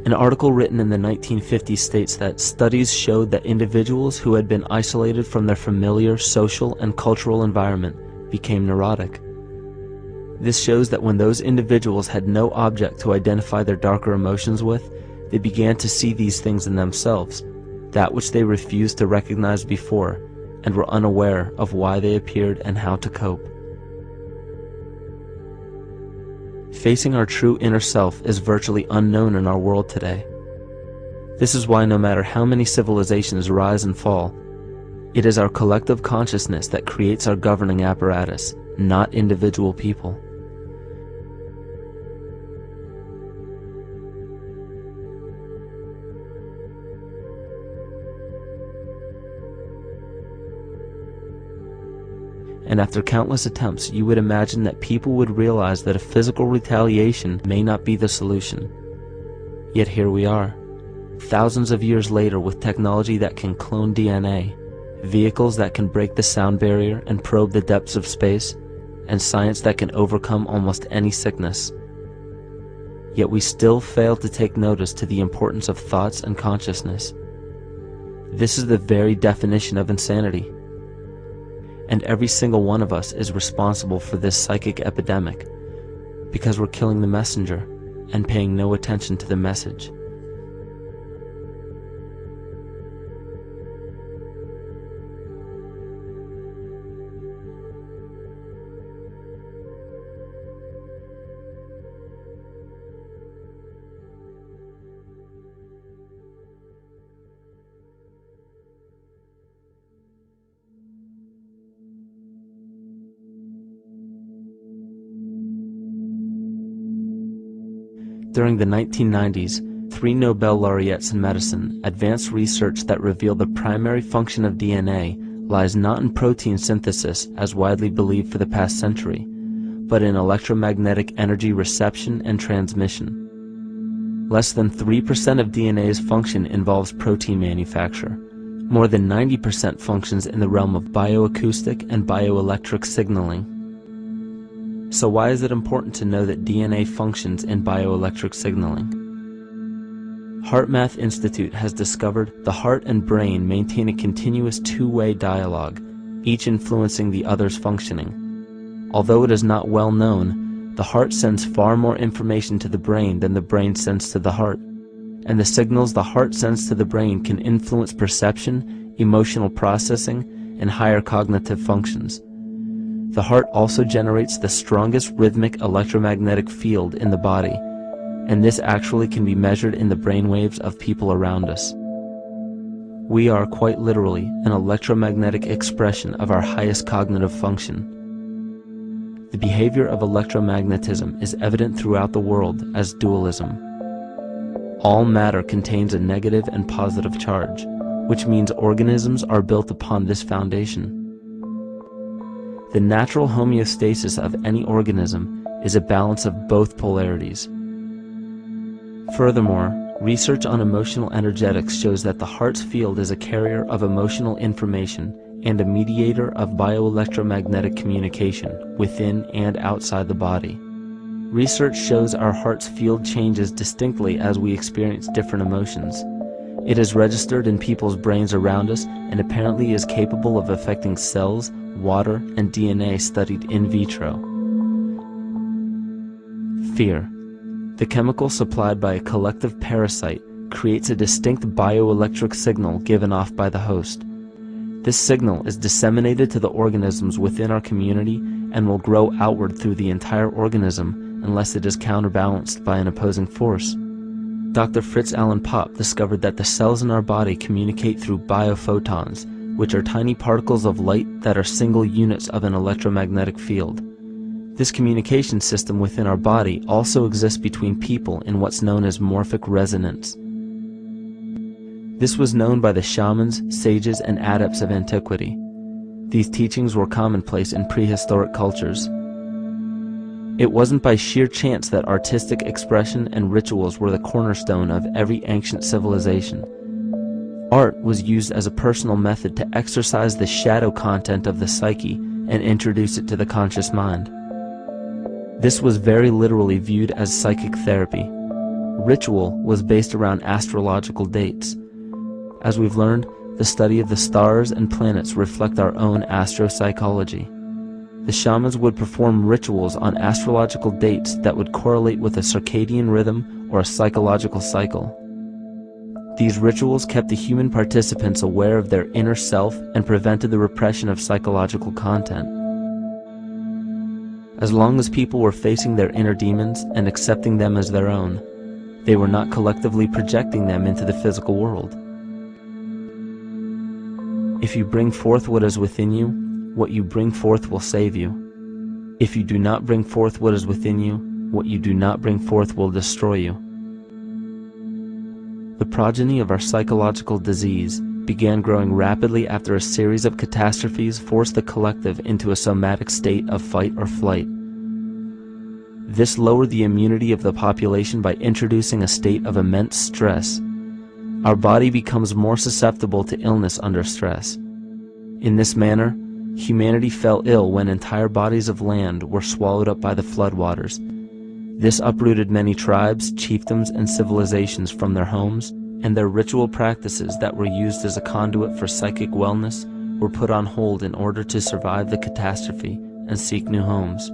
An article written in the 1950s states that studies showed that individuals who had been isolated from their familiar social and cultural environment became neurotic. This shows that when those individuals had no object to identify their darker emotions with, they began to see these things in themselves, that which they refused to recognize before, and were unaware of why they appeared and how to cope. Facing our true inner self is virtually unknown in our world today. This is why no matter how many civilizations rise and fall, it is our collective consciousness that creates our governing apparatus, not individual people. And after countless attempts, you would imagine that people would realize that a physical retaliation may not be the solution. Yet here we are, thousands of years later, with technology that can clone DNA, vehicles that can break the sound barrier and probe the depths of space, and science that can overcome almost any sickness. Yet we still fail to take notice to the importance of thoughts and consciousness. This is the very definition of insanity. And every single one of us is responsible for this psychic epidemic, because we're killing the messenger and paying no attention to the message. During the 1990s, 3 Nobel laureates in medicine advanced research that revealed the primary function of DNA lies not in protein synthesis as widely believed for the past century, but in electromagnetic energy reception and transmission. Less than 3% of DNA's function involves protein manufacture. More than 90% functions in the realm of bioacoustic and bioelectric signaling. So why is it important to know that DNA functions in bioelectric signaling? HeartMath Institute has discovered the heart and brain maintain a continuous two-way dialogue, each influencing the other's functioning. Although it is not well known, the heart sends far more information to the brain than the brain sends to the heart, and the signals the heart sends to the brain can influence perception, emotional processing, and higher cognitive functions. The heart also generates the strongest rhythmic electromagnetic field in the body, and this actually can be measured in the brainwaves of people around us. We are quite literally an electromagnetic expression of our highest cognitive function. The behavior of electromagnetism is evident throughout the world as dualism. All matter contains a negative and positive charge, which means organisms are built upon this foundation. The natural homeostasis of any organism is a balance of both polarities. Furthermore, research on emotional energetics shows that the heart's field is a carrier of emotional information and a mediator of bioelectromagnetic communication within and outside the body. Research shows our heart's field changes distinctly as we experience different emotions. It is registered in people's brains around us and apparently is capable of affecting cells, water, and DNA studied in vitro. Fear. The chemical supplied by a collective parasite creates a distinct bioelectric signal given off by the host. This signal is disseminated to the organisms within our community and will grow outward through the entire organism unless it is counterbalanced by an opposing force. Dr. Fritz Alan Popp discovered that the cells in our body communicate through biophotons, which are tiny particles of light that are single units of an electromagnetic field. This communication system within our body also exists between people in what's known as morphic resonance. This was known by the shamans, sages, and adepts of antiquity. These teachings were commonplace in prehistoric cultures. It wasn't by sheer chance that artistic expression and rituals were the cornerstone of every ancient civilization. Art was used as a personal method to exercise the shadow content of the psyche and introduce it to the conscious mind. This was very literally viewed as psychic therapy. Ritual was based around astrological dates. As we've learned, the study of the stars and planets reflect our own astropsychology. The shamans would perform rituals on astrological dates that would correlate with a circadian rhythm or a psychological cycle. These rituals kept the human participants aware of their inner self and prevented the repression of psychological content. As long as people were facing their inner demons and accepting them as their own, they were not collectively projecting them into the physical world. If you bring forth what is within you, what you bring forth will save you. If you do not bring forth what is within you, what you do not bring forth will destroy you. The progeny of our psychological disease began growing rapidly after a series of catastrophes forced the collective into a somatic state of fight or flight. This lowered the immunity of the population by introducing a state of immense stress. Our body becomes more susceptible to illness under stress. In this manner, humanity fell ill when entire bodies of land were swallowed up by the floodwaters. This uprooted many tribes, chiefdoms, and civilizations from their homes, and their ritual practices that were used as a conduit for psychic wellness were put on hold in order to survive the catastrophe and seek new homes.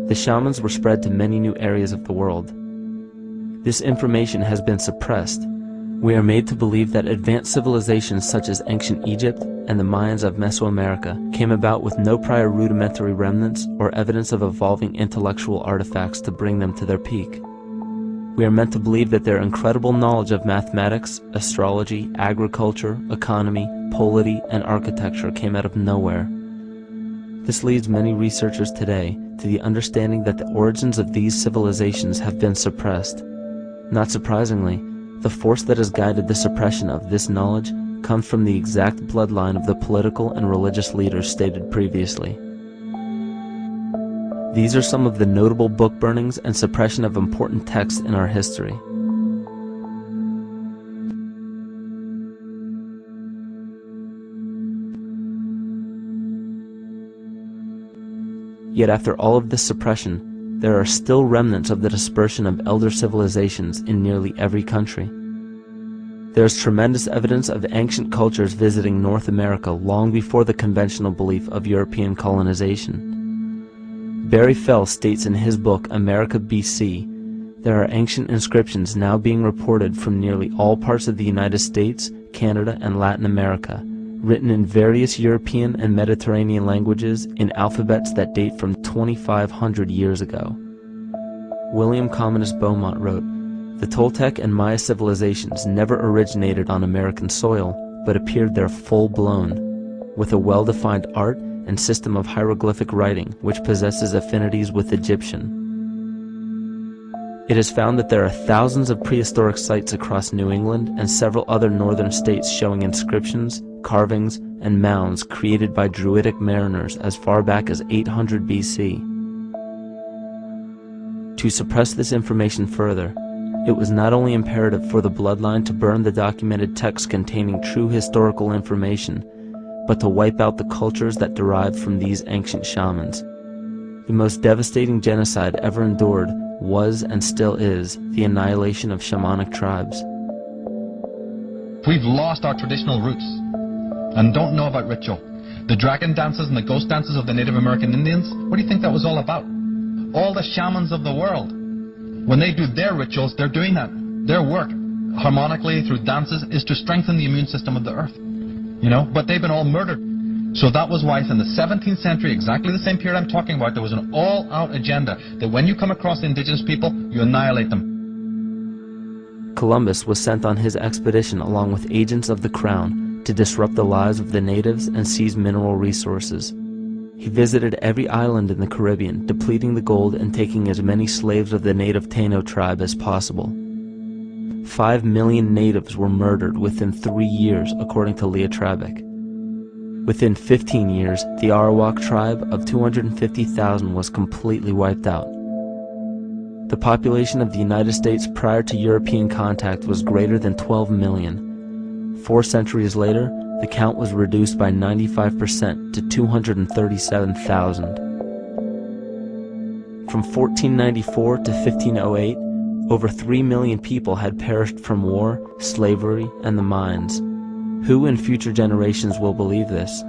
The shamans were spread to many new areas of the world. This information has been suppressed. We are made to believe that advanced civilizations such as ancient Egypt and the Mayans of Mesoamerica came about with no prior rudimentary remnants or evidence of evolving intellectual artifacts to bring them to their peak. We are meant to believe that their incredible knowledge of mathematics, astrology, agriculture, economy, polity, and architecture came out of nowhere. This leads many researchers today to the understanding that the origins of these civilizations have been suppressed. Not surprisingly, the force that has guided the suppression of this knowledge comes from the exact bloodline of the political and religious leaders stated previously. These are some of the notable book burnings and suppression of important texts in our history. Yet after all of this suppression, there are still remnants of the dispersion of elder civilizations in nearly every country. There is tremendous evidence of ancient cultures visiting North America long before the conventional belief of European colonization. Barry Fell states in his book America BC, there are ancient inscriptions now being reported from nearly all parts of the United States, Canada, and Latin America, written in various European and Mediterranean languages in alphabets that date from 2,500 years ago. William Commonus Beaumont wrote, "The Toltec and Maya civilizations never originated on American soil, but appeared there full-blown, with a well-defined art and system of hieroglyphic writing which possesses affinities with Egyptian. It is found that there are thousands of prehistoric sites across New England and several other northern states showing inscriptions, carvings, and mounds created by Druidic mariners as far back as 800 BC. To suppress this information further, it was not only imperative for the bloodline to burn the documented texts containing true historical information, but to wipe out the cultures that derived from these ancient shamans. The most devastating genocide ever endured was and still is the annihilation of shamanic tribes. We've lost our traditional roots and don't know about ritual. The dragon dances and the ghost dances of the Native American Indians, what do you think that was all about? All the shamans of the world, when they do their rituals, they're doing that. Their work, harmonically through dances, is to strengthen the immune system of the earth. You know, but they've been all murdered. So that was why in the 17th century, exactly the same period I'm talking about, there was an all-out agenda that when you come across indigenous people, you annihilate them. Columbus was sent on his expedition along with agents of the crown to disrupt the lives of the natives and seize mineral resources. He visited every island in the Caribbean, depleting the gold and taking as many slaves of the native Taino tribe as possible. 5 million natives were murdered within 3 years, according to Leah Trabeck. Within 15 years, the Arawak tribe of 250,000 was completely wiped out. The population of the United States prior to European contact was greater than 12 million. 4 centuries later, the count was reduced by 95% to 237,000. From 1494 to 1508, over 3 million people had perished from war, slavery, and the mines. Who in future generations will believe this?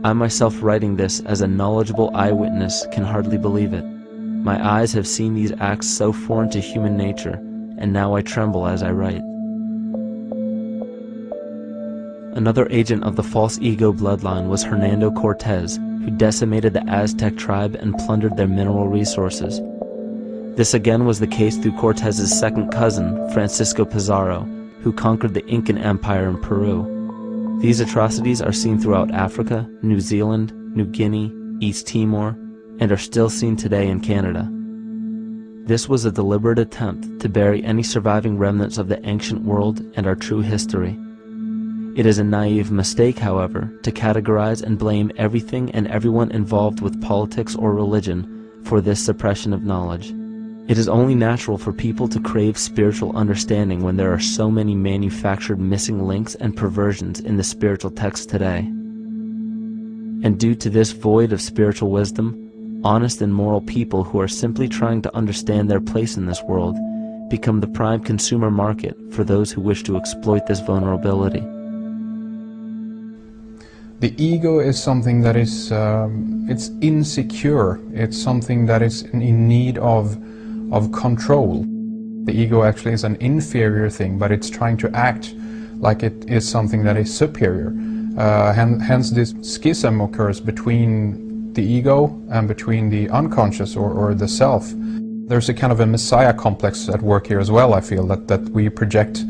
I myself, writing this as a knowledgeable eyewitness, can hardly believe it. My eyes have seen these acts so foreign to human nature, and now I tremble as I write. Another agent of the false ego bloodline was Hernando Cortés, who decimated the Aztec tribe and plundered their mineral resources. This again was the case through Cortés's second cousin, Francisco Pizarro, who conquered the Incan Empire in Peru. These atrocities are seen throughout Africa, New Zealand, New Guinea, East Timor, and are still seen today in Canada. This was a deliberate attempt to bury any surviving remnants of the ancient world and our true history. It is a naive mistake, however, to categorize and blame everything and everyone involved with politics or religion for this suppression of knowledge. It is only natural for people to crave spiritual understanding when there are so many manufactured missing links and perversions in the spiritual text today. And due to this void of spiritual wisdom, honest and moral people who are simply trying to understand their place in this world become the prime consumer market for those who wish to exploit this vulnerability. The ego is something that is it's insecure. It's something that is in need of control. The ego actually is an inferior thing, but it's trying to act like it is something that is superior. Hence this schism occurs between the ego and between the unconscious or the self. There's a kind of a messiah complex at work here as well, I feel, that we project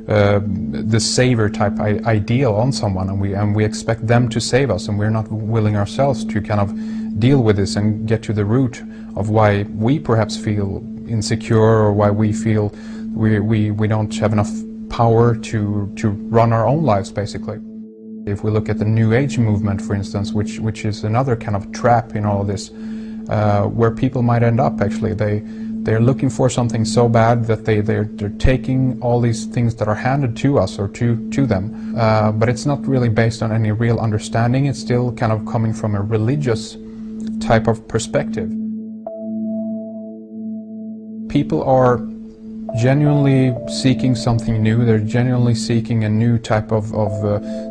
the savior type ideal on someone, and we expect them to save us, and we're not willing ourselves to kind of deal with this and get to the root of why we perhaps feel insecure, or why we feel we don't have enough power to run our own lives, basically. If we look at the New Age movement, for instance, which is another kind of trap in all of this, where people might end up actually, they're looking for something so bad that they're taking all these things that are handed to us or to them, but it's not really based on any real understanding. It's still kind of coming from a religious type of perspective. People are genuinely seeking something new. They're genuinely seeking a new type of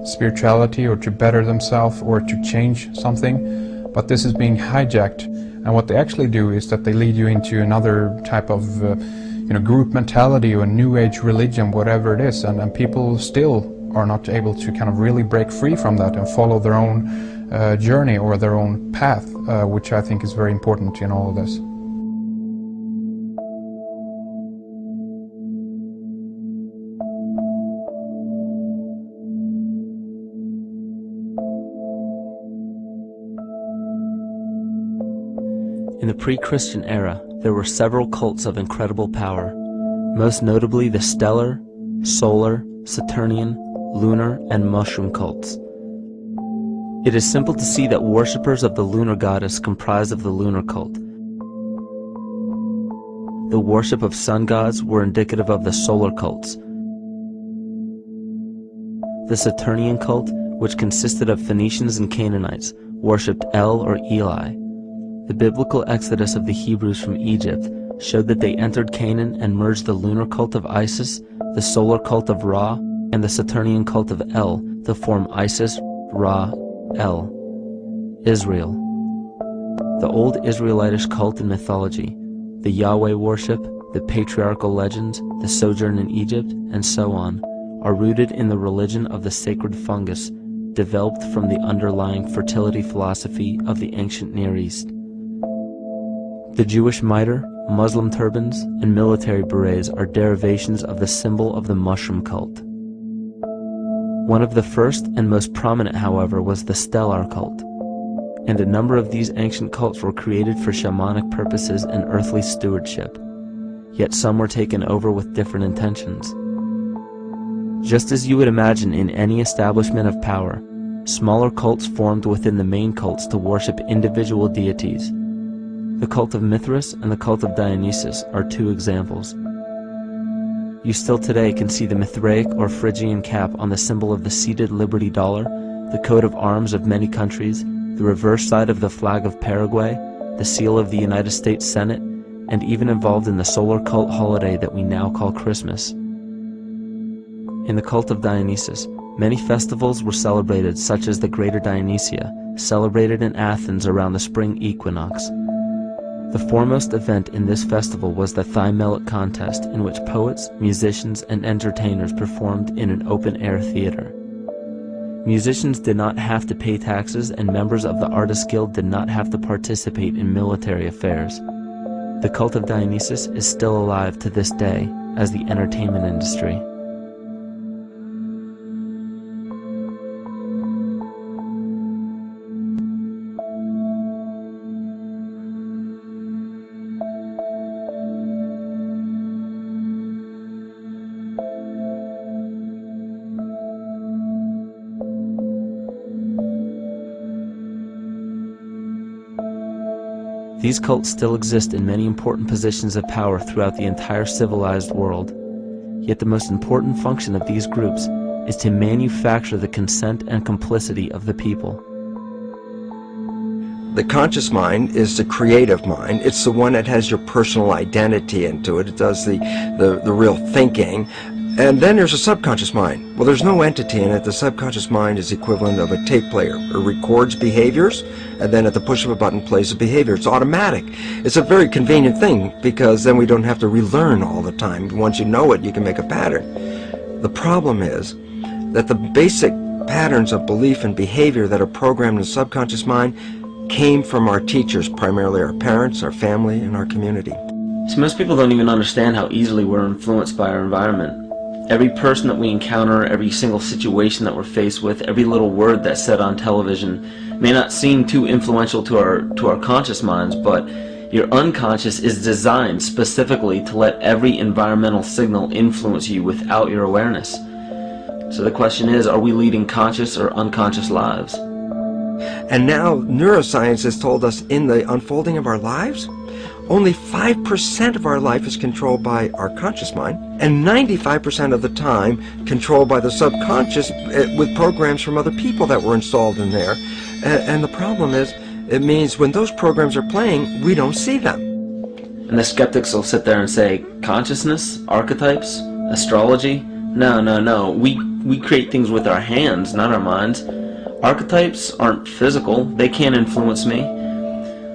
spirituality, or to better themselves, or to change something, but this is being hijacked. And what they actually do is that they lead you into another type of group mentality or a new age religion, whatever it is, and people still are not able to kind of really break free from that and follow their own journey or their own path, which I think is very important in all of this. In the pre-Christian era, there were several cults of incredible power, most notably the stellar, solar, Saturnian, lunar, and mushroom cults. It is simple to see that worshippers of the lunar goddess comprised of the lunar cult. The worship of sun gods were indicative of the solar cults. The Saturnian cult, which consisted of Phoenicians and Canaanites, worshipped El or Eli. The biblical exodus of the Hebrews from Egypt showed that they entered Canaan and merged the lunar cult of Isis, the solar cult of Ra, and the Saturnian cult of El to form Isis, Ra, El. Israel. The old Israelitish cult and mythology, the Yahweh worship, the patriarchal legends, the sojourn in Egypt, and so on, are rooted in the religion of the sacred fungus, developed from the underlying fertility philosophy of the ancient Near East. The Jewish mitre, Muslim turbans, and military berets are derivations of the symbol of the mushroom cult. One of the first and most prominent, however, was the stellar cult, and a number of these ancient cults were created for shamanic purposes and earthly stewardship, yet some were taken over with different intentions. Just as you would imagine in any establishment of power, smaller cults formed within the main cults to worship individual deities. The cult of Mithras and the cult of Dionysus are two examples. You still today can see the Mithraic or Phrygian cap on the symbol of the seated Liberty Dollar, the coat of arms of many countries, the reverse side of the flag of Paraguay, the seal of the United States Senate, and even involved in the solar cult holiday that we now call Christmas. In the cult of Dionysus, many festivals were celebrated, such as the Greater Dionysia, celebrated in Athens around the spring equinox. The foremost event in this festival was the Thymelic contest, in which poets, musicians, and entertainers performed in an open-air theater. Musicians did not have to pay taxes, and members of the Artists' Guild did not have to participate in military affairs. The cult of Dionysus is still alive to this day as the entertainment industry. These cults still exist in many important positions of power throughout the entire civilized world. Yet the most important function of these groups is to manufacture the consent and complicity of the people. The conscious mind is the creative mind. It's the one that has your personal identity into it. It does the real thinking. And then there's a subconscious mind. Well, there's no entity in it. The subconscious mind is the equivalent of a tape player. It records behaviors, and then at the push of a button plays the behavior. It's automatic. It's a very convenient thing, because then we don't have to relearn all the time. Once you know it, you can make a pattern. The problem is that the basic patterns of belief and behavior that are programmed in the subconscious mind came from our teachers, primarily our parents, our family, and our community. So most people don't even understand how easily we're influenced by our environment. Every person that we encounter, every single situation that we're faced with, every little word that's said on television may not seem too influential to our conscious minds, but your unconscious is designed specifically to let every environmental signal influence you without your awareness. So the question is, are we leading conscious or unconscious lives? And now neuroscience has told us in the unfolding of our lives, only 5% of our life is controlled by our conscious mind, and 95% of the time controlled by the subconscious with programs from other people that were installed in there. And the problem is, it means when those programs are playing, we don't see them. And the skeptics will sit there and say, consciousness, archetypes, astrology? No. We create things with our hands, not our minds. Archetypes aren't physical. They can't influence me.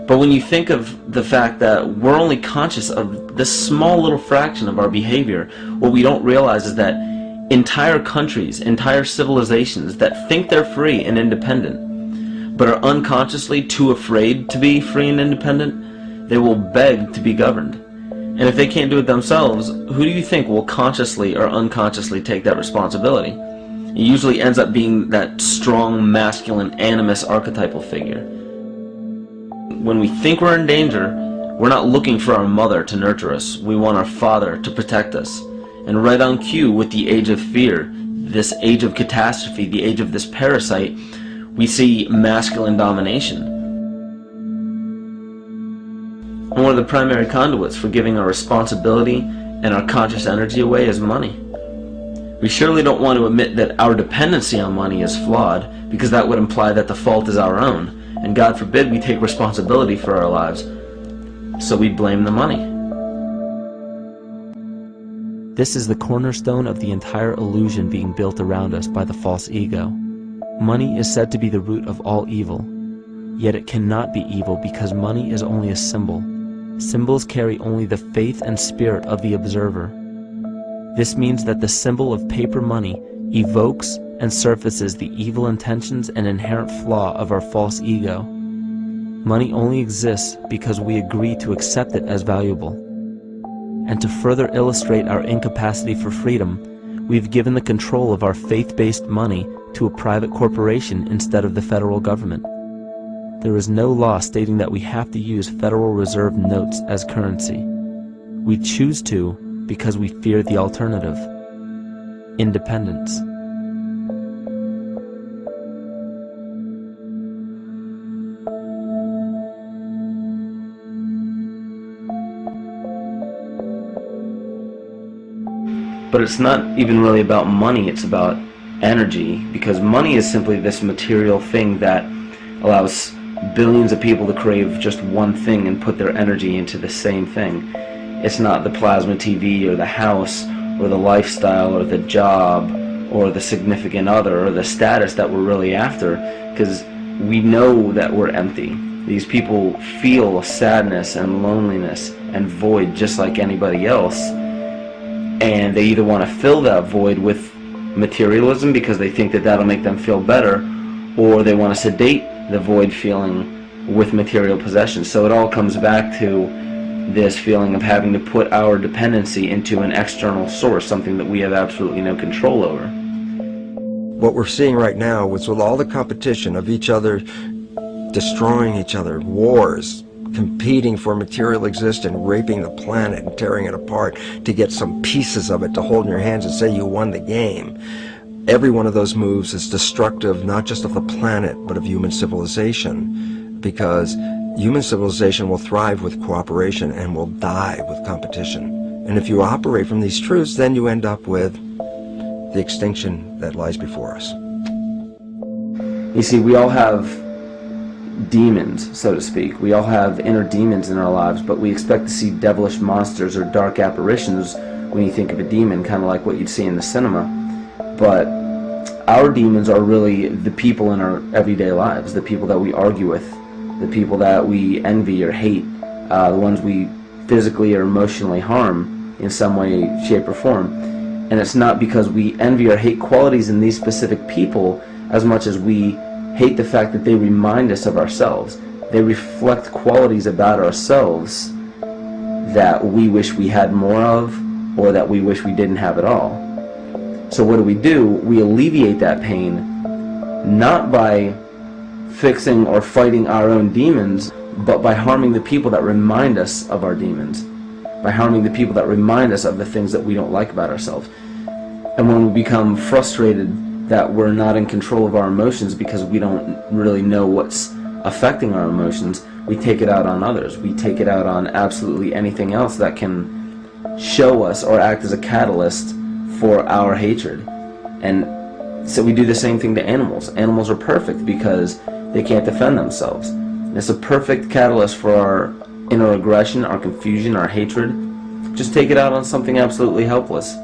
But when you think of the fact that we're only conscious of this small little fraction of our behavior, what we don't realize is that entire countries, entire civilizations that think they're free and independent, but are unconsciously too afraid to be free and independent, they will beg to be governed. And if they can't do it themselves, who do you think will consciously or unconsciously take that responsibility? It usually ends up being that strong, masculine, animus archetypal figure. When we think we're in danger, we're not looking for our mother to nurture us. We want our father to protect us. And right on cue with the age of fear, this age of catastrophe, the age of this parasite, we see masculine domination. And one of the primary conduits for giving our responsibility and our conscious energy away is money. We surely don't want to admit that our dependency on money is flawed, because that would imply that the fault is our own. And God forbid we take responsibility for our lives, so we blame the money. This is the cornerstone of the entire illusion being built around us by the false ego. Money is said to be the root of all evil, yet it cannot be evil because money is only a symbol. Symbols carry only the faith and spirit of the observer. This means that the symbol of paper money evokes and surfaces the evil intentions and inherent flaw of our false ego. Money only exists because we agree to accept it as valuable. And to further illustrate our incapacity for freedom, we've given the control of our faith-based money to a private corporation instead of the federal government. There is no law stating that we have to use Federal Reserve notes as currency. We choose to because we fear the alternative: independence. But it's not even really about money, it's about energy, because money is simply this material thing that allows billions of people to crave just one thing and put their energy into the same thing. It's not the plasma TV or the house or the lifestyle or the job or the significant other or the status that we're really after, because we know that we're empty. These people feel sadness and loneliness and void just like anybody else, and they either want to fill that void with materialism because they think that that'll make them feel better, or they want to sedate the void feeling with material possessions. So it all comes back to this feeling of having to put our dependency into an external source, something that we have absolutely no control over. What we're seeing right now is with all the competition of each other destroying each other, wars, competing for material existence, raping the planet and tearing it apart to get some pieces of it to hold in your hands and say you won the game. Every one of those moves is destructive, not just of the planet, but of human civilization, because human civilization will thrive with cooperation and will die with competition. And if you operate from these truths, then you end up with the extinction that lies before us. You see, we all have demons, so to speak. We all have inner demons in our lives, but we expect to see devilish monsters or dark apparitions when you think of a demon, kind of like what you'd see in the cinema. But our demons are really the people in our everyday lives, the people that we argue with, the people that we envy or hate, the ones we physically or emotionally harm in some way, shape, or form. And it's not because we envy or hate qualities in these specific people as much as we hate the fact that they remind us of ourselves. They reflect qualities about ourselves that we wish we had more of, or that we wish we didn't have at all. So what do? We alleviate that pain not by fixing or fighting our own demons, but by harming the people that remind us of our demons, by harming the people that remind us of the things that we don't like about ourselves. And when we become frustrated that we're not in control of our emotions because we don't really know what's affecting our emotions, we take it out on others. We take it out on absolutely anything else that can show us or act as a catalyst for our hatred. And so we do the same thing to animals. Animals are perfect because they can't defend themselves. And it's a perfect catalyst for our inner aggression, our confusion, our hatred. Just take it out on something absolutely helpless.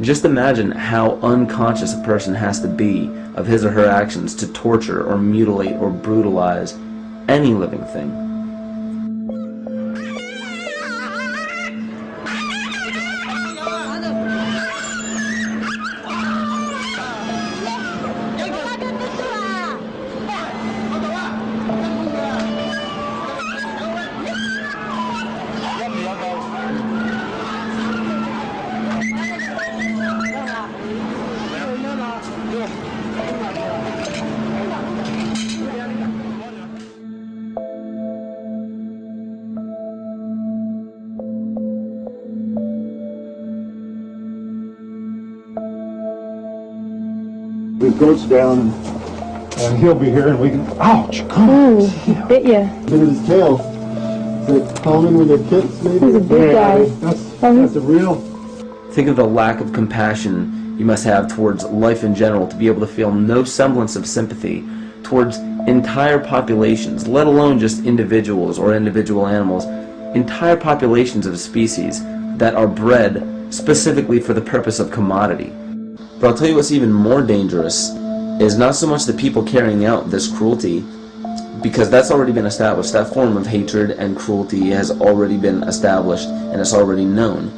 Just imagine how unconscious a person has to be of his or her actions to torture or mutilate or brutalize any living thing. The goat's down, and he'll be here, and we can. Ouch! Come on. He bit you. Look at his tail. Is it common with their kids, maybe? He's a big guy. That's a real. Think of the lack of compassion you must have towards life in general to be able to feel no semblance of sympathy towards entire populations, let alone just individuals or individual animals, entire populations of species that are bred specifically for the purpose of commodity. But I'll tell you what's even more dangerous is not so much the people carrying out this cruelty, because that's already been established. That form of hatred and cruelty has already been established and it's already known.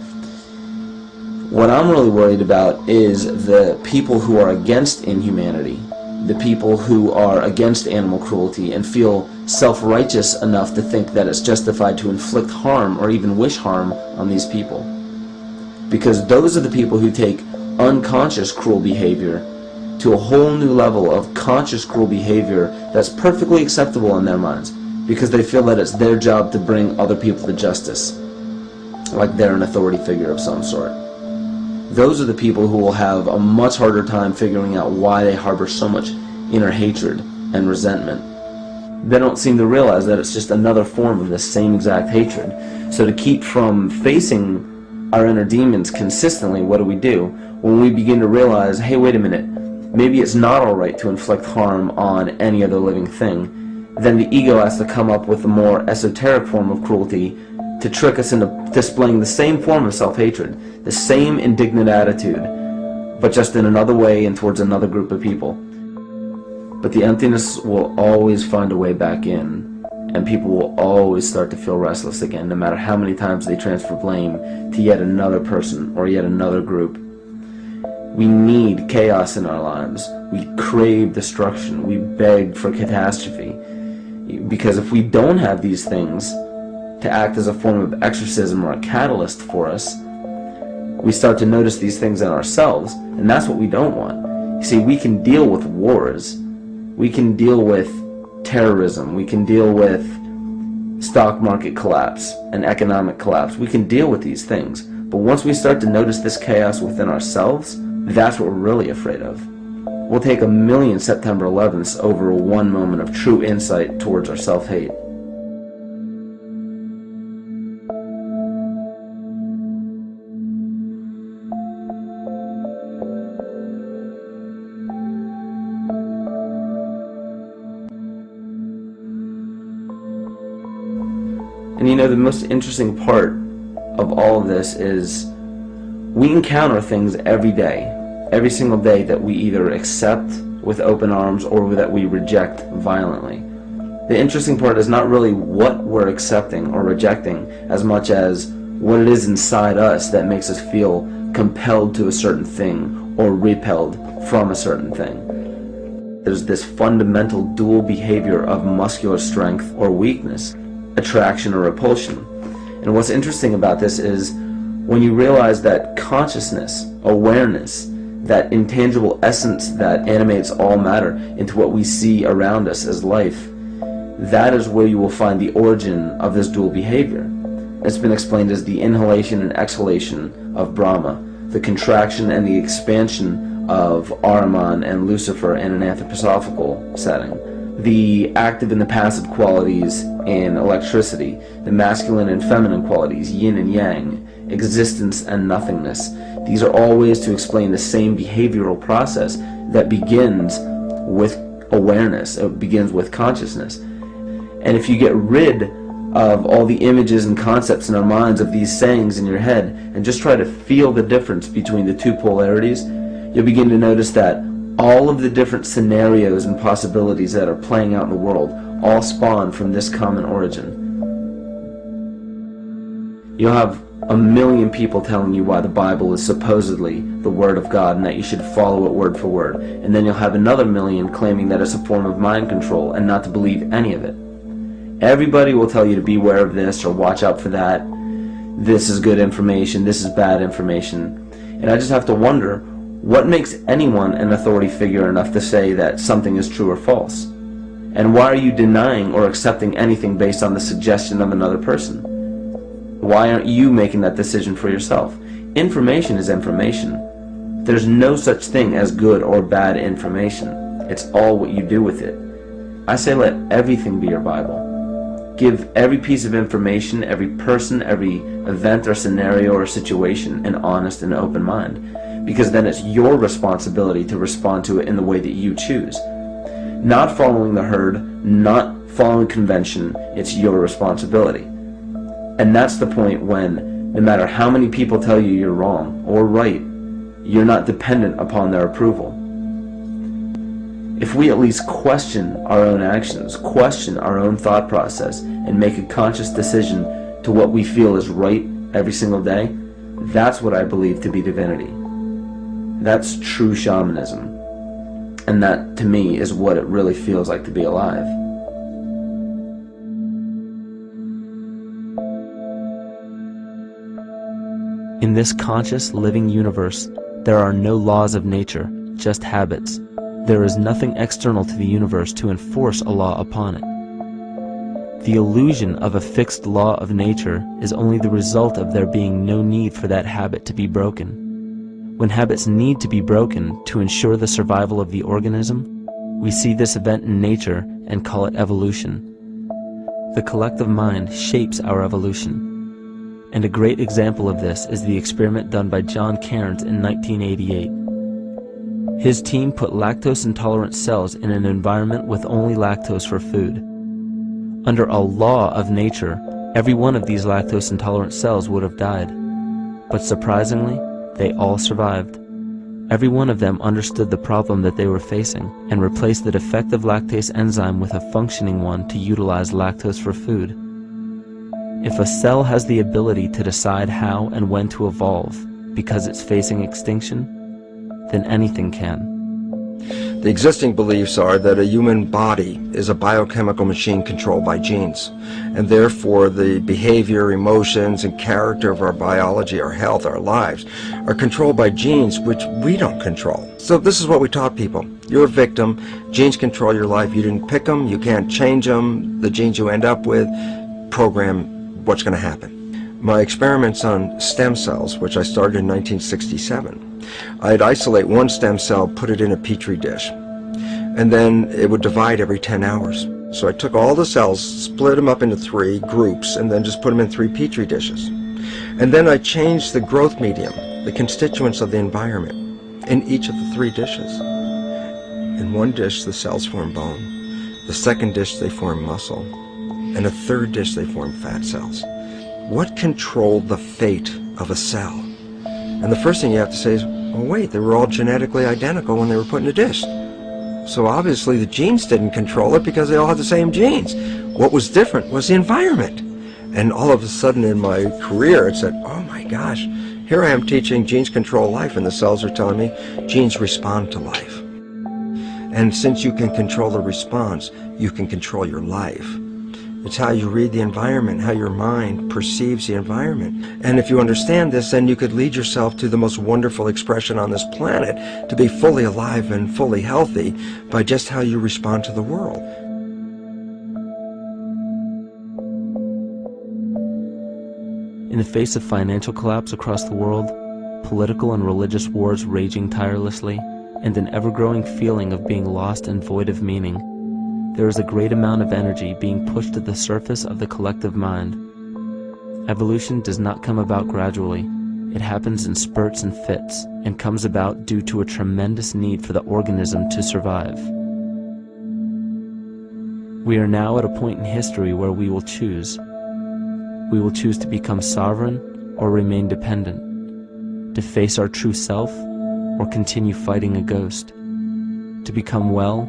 What I'm really worried about is the people who are against inhumanity, the people who are against animal cruelty and feel self-righteous enough to think that it's justified to inflict harm or even wish harm on these people. Because those are the people who take unconscious cruel behavior to a whole new level of conscious cruel behavior that's perfectly acceptable in their minds, because they feel that it's their job to bring other people to justice, like they're an authority figure of some sort. Those are the people who will have a much harder time figuring out why they harbor so much inner hatred and resentment. They don't seem to realize that it's just another form of this same exact hatred. So to keep from facing our inner demons consistently, what do? When we begin to realize, hey, wait a minute, maybe it's not alright to inflict harm on any other living thing, then the ego has to come up with a more esoteric form of cruelty to trick us into displaying the same form of self-hatred, the same indignant attitude, but just in another way and towards another group of people. But the emptiness will always find a way back in, and people will always start to feel restless again, no matter how many times they transfer blame to yet another person or yet another group. We need chaos in our lives. We crave destruction. We beg for catastrophe. Because if we don't have these things to act as a form of exorcism or a catalyst for us, we start to notice these things in ourselves, and that's what we don't want. You see, we can deal with wars. We can deal with terrorism. We can deal with stock market collapse and economic collapse. We can deal with these things. But once we start to notice this chaos within ourselves, that's what we're really afraid of. We'll take 1,000,000 September 11ths over one moment of true insight towards our self-hate. And you know, the most interesting part of all of this is we encounter things every day, every single day, that we either accept with open arms or that we reject violently. The interesting part is not really what we're accepting or rejecting as much as what it is inside us that makes us feel compelled to a certain thing or repelled from a certain thing. There's this fundamental dual behavior of muscular strength or weakness, attraction or repulsion. And what's interesting about this is when you realize that consciousness, awareness, that intangible essence that animates all matter into what we see around us as life, that is where you will find the origin of this dual behavior. It's been explained as the inhalation and exhalation of Brahma, the contraction and the expansion of Ahriman and Lucifer in an anthroposophical setting, the active and the passive qualities in electricity, the masculine and feminine qualities, yin and yang, existence and nothingness. These are all ways to explain the same behavioral process that begins with awareness. It begins with consciousness. And if you get rid of all the images and concepts in our minds of these sayings in your head and just try to feel the difference between the two polarities, you'll begin to notice that all of the different scenarios and possibilities that are playing out in the world all spawn from this common origin. You'll have 1,000,000 people telling you why the Bible is supposedly the Word of God and that you should follow it word for word. And then you'll have another 1,000,000 claiming that it's a form of mind control and not to believe any of it. Everybody will tell you to beware of this or watch out for that. This is good information, this is bad information. And I just have to wonder, what makes anyone an authority figure enough to say that something is true or false? And why are you denying or accepting anything based on the suggestion of another person? Why aren't you making that decision for yourself? Information is information. There's no such thing as good or bad information. It's all what you do with it. I say let everything be your Bible. Give every piece of information, every person, every event or scenario or situation an honest and open mind. Because then it's your responsibility to respond to it in the way that you choose. Not following the herd, not following convention, it's your responsibility. And that's the point when, no matter how many people tell you you're wrong or right, you're not dependent upon their approval. If we at least question our own actions, question our own thought process, and make a conscious decision to what we feel is right every single day, that's what I believe to be divinity. That's true shamanism. And that, to me, is what it really feels like to be alive. In this conscious, living universe, there are no laws of nature, just habits. There is nothing external to the universe to enforce a law upon it. The illusion of a fixed law of nature is only the result of there being no need for that habit to be broken. When habits need to be broken to ensure the survival of the organism, we see this event in nature and call it evolution. The collective mind shapes our evolution. And a great example of this is the experiment done by John Cairns in 1988. His team put lactose-intolerant cells in an environment with only lactose for food. Under a law of nature, every one of these lactose-intolerant cells would have died. But surprisingly, they all survived. Every one of them understood the problem that they were facing and replaced the defective lactase enzyme with a functioning one to utilize lactose for food. If a cell has the ability to decide how and when to evolve because it's facing extinction, then anything can. The existing beliefs are that a human body is a biochemical machine controlled by genes, and therefore the behavior, emotions, and character of our biology, our health, our lives, are controlled by genes which we don't control. So this is what we taught people. You're a victim. Genes control your life. You didn't pick them. You can't change them. The genes you end up with program what's going to happen. My experiments on stem cells, which I started in 1967, I'd isolate one stem cell, put it in a petri dish, and then it would divide every 10 hours. So I took all the cells, split them up into 3 groups, and then just put them in 3 petri dishes. And then I changed the growth medium, the constituents of the environment, in each of the 3 dishes. In one dish, the cells form bone. The second dish, they form muscle. And a third dish, they form fat cells. What controlled the fate of a cell? And the first thing you have to say is, oh wait, they were all genetically identical when they were put in a dish. So obviously the genes didn't control it because they all had the same genes. What was different was the environment. And all of a sudden in my career it said, oh my gosh, here I am teaching genes control life, and the cells are telling me genes respond to life. And since you can control the response, you can control your life. It's how you read the environment, how your mind perceives the environment. And if you understand this, then you could lead yourself to the most wonderful expression on this planet, to be fully alive and fully healthy by just how you respond to the world. In the face of financial collapse across the world, political and religious wars raging tirelessly, and an ever-growing feeling of being lost and void of meaning, there is a great amount of energy being pushed to the surface of the collective mind. Evolution does not come about gradually. It happens in spurts and fits, and comes about due to a tremendous need for the organism to survive. We are now at a point in history where we will choose. We will choose to become sovereign or remain dependent, to face our true self or continue fighting a ghost, to become well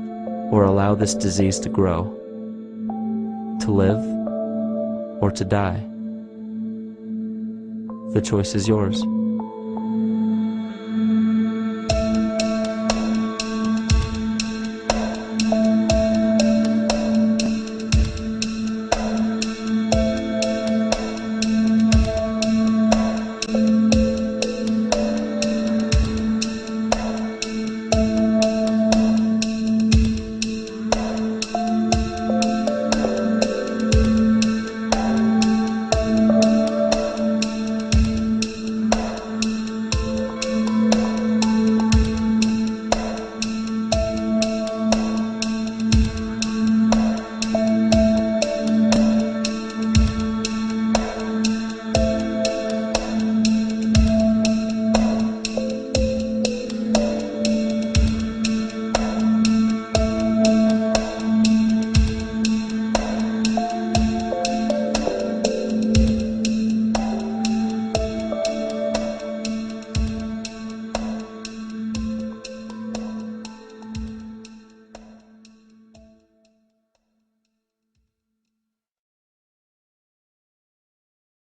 or allow this disease to grow, to live or to die. The choice is yours.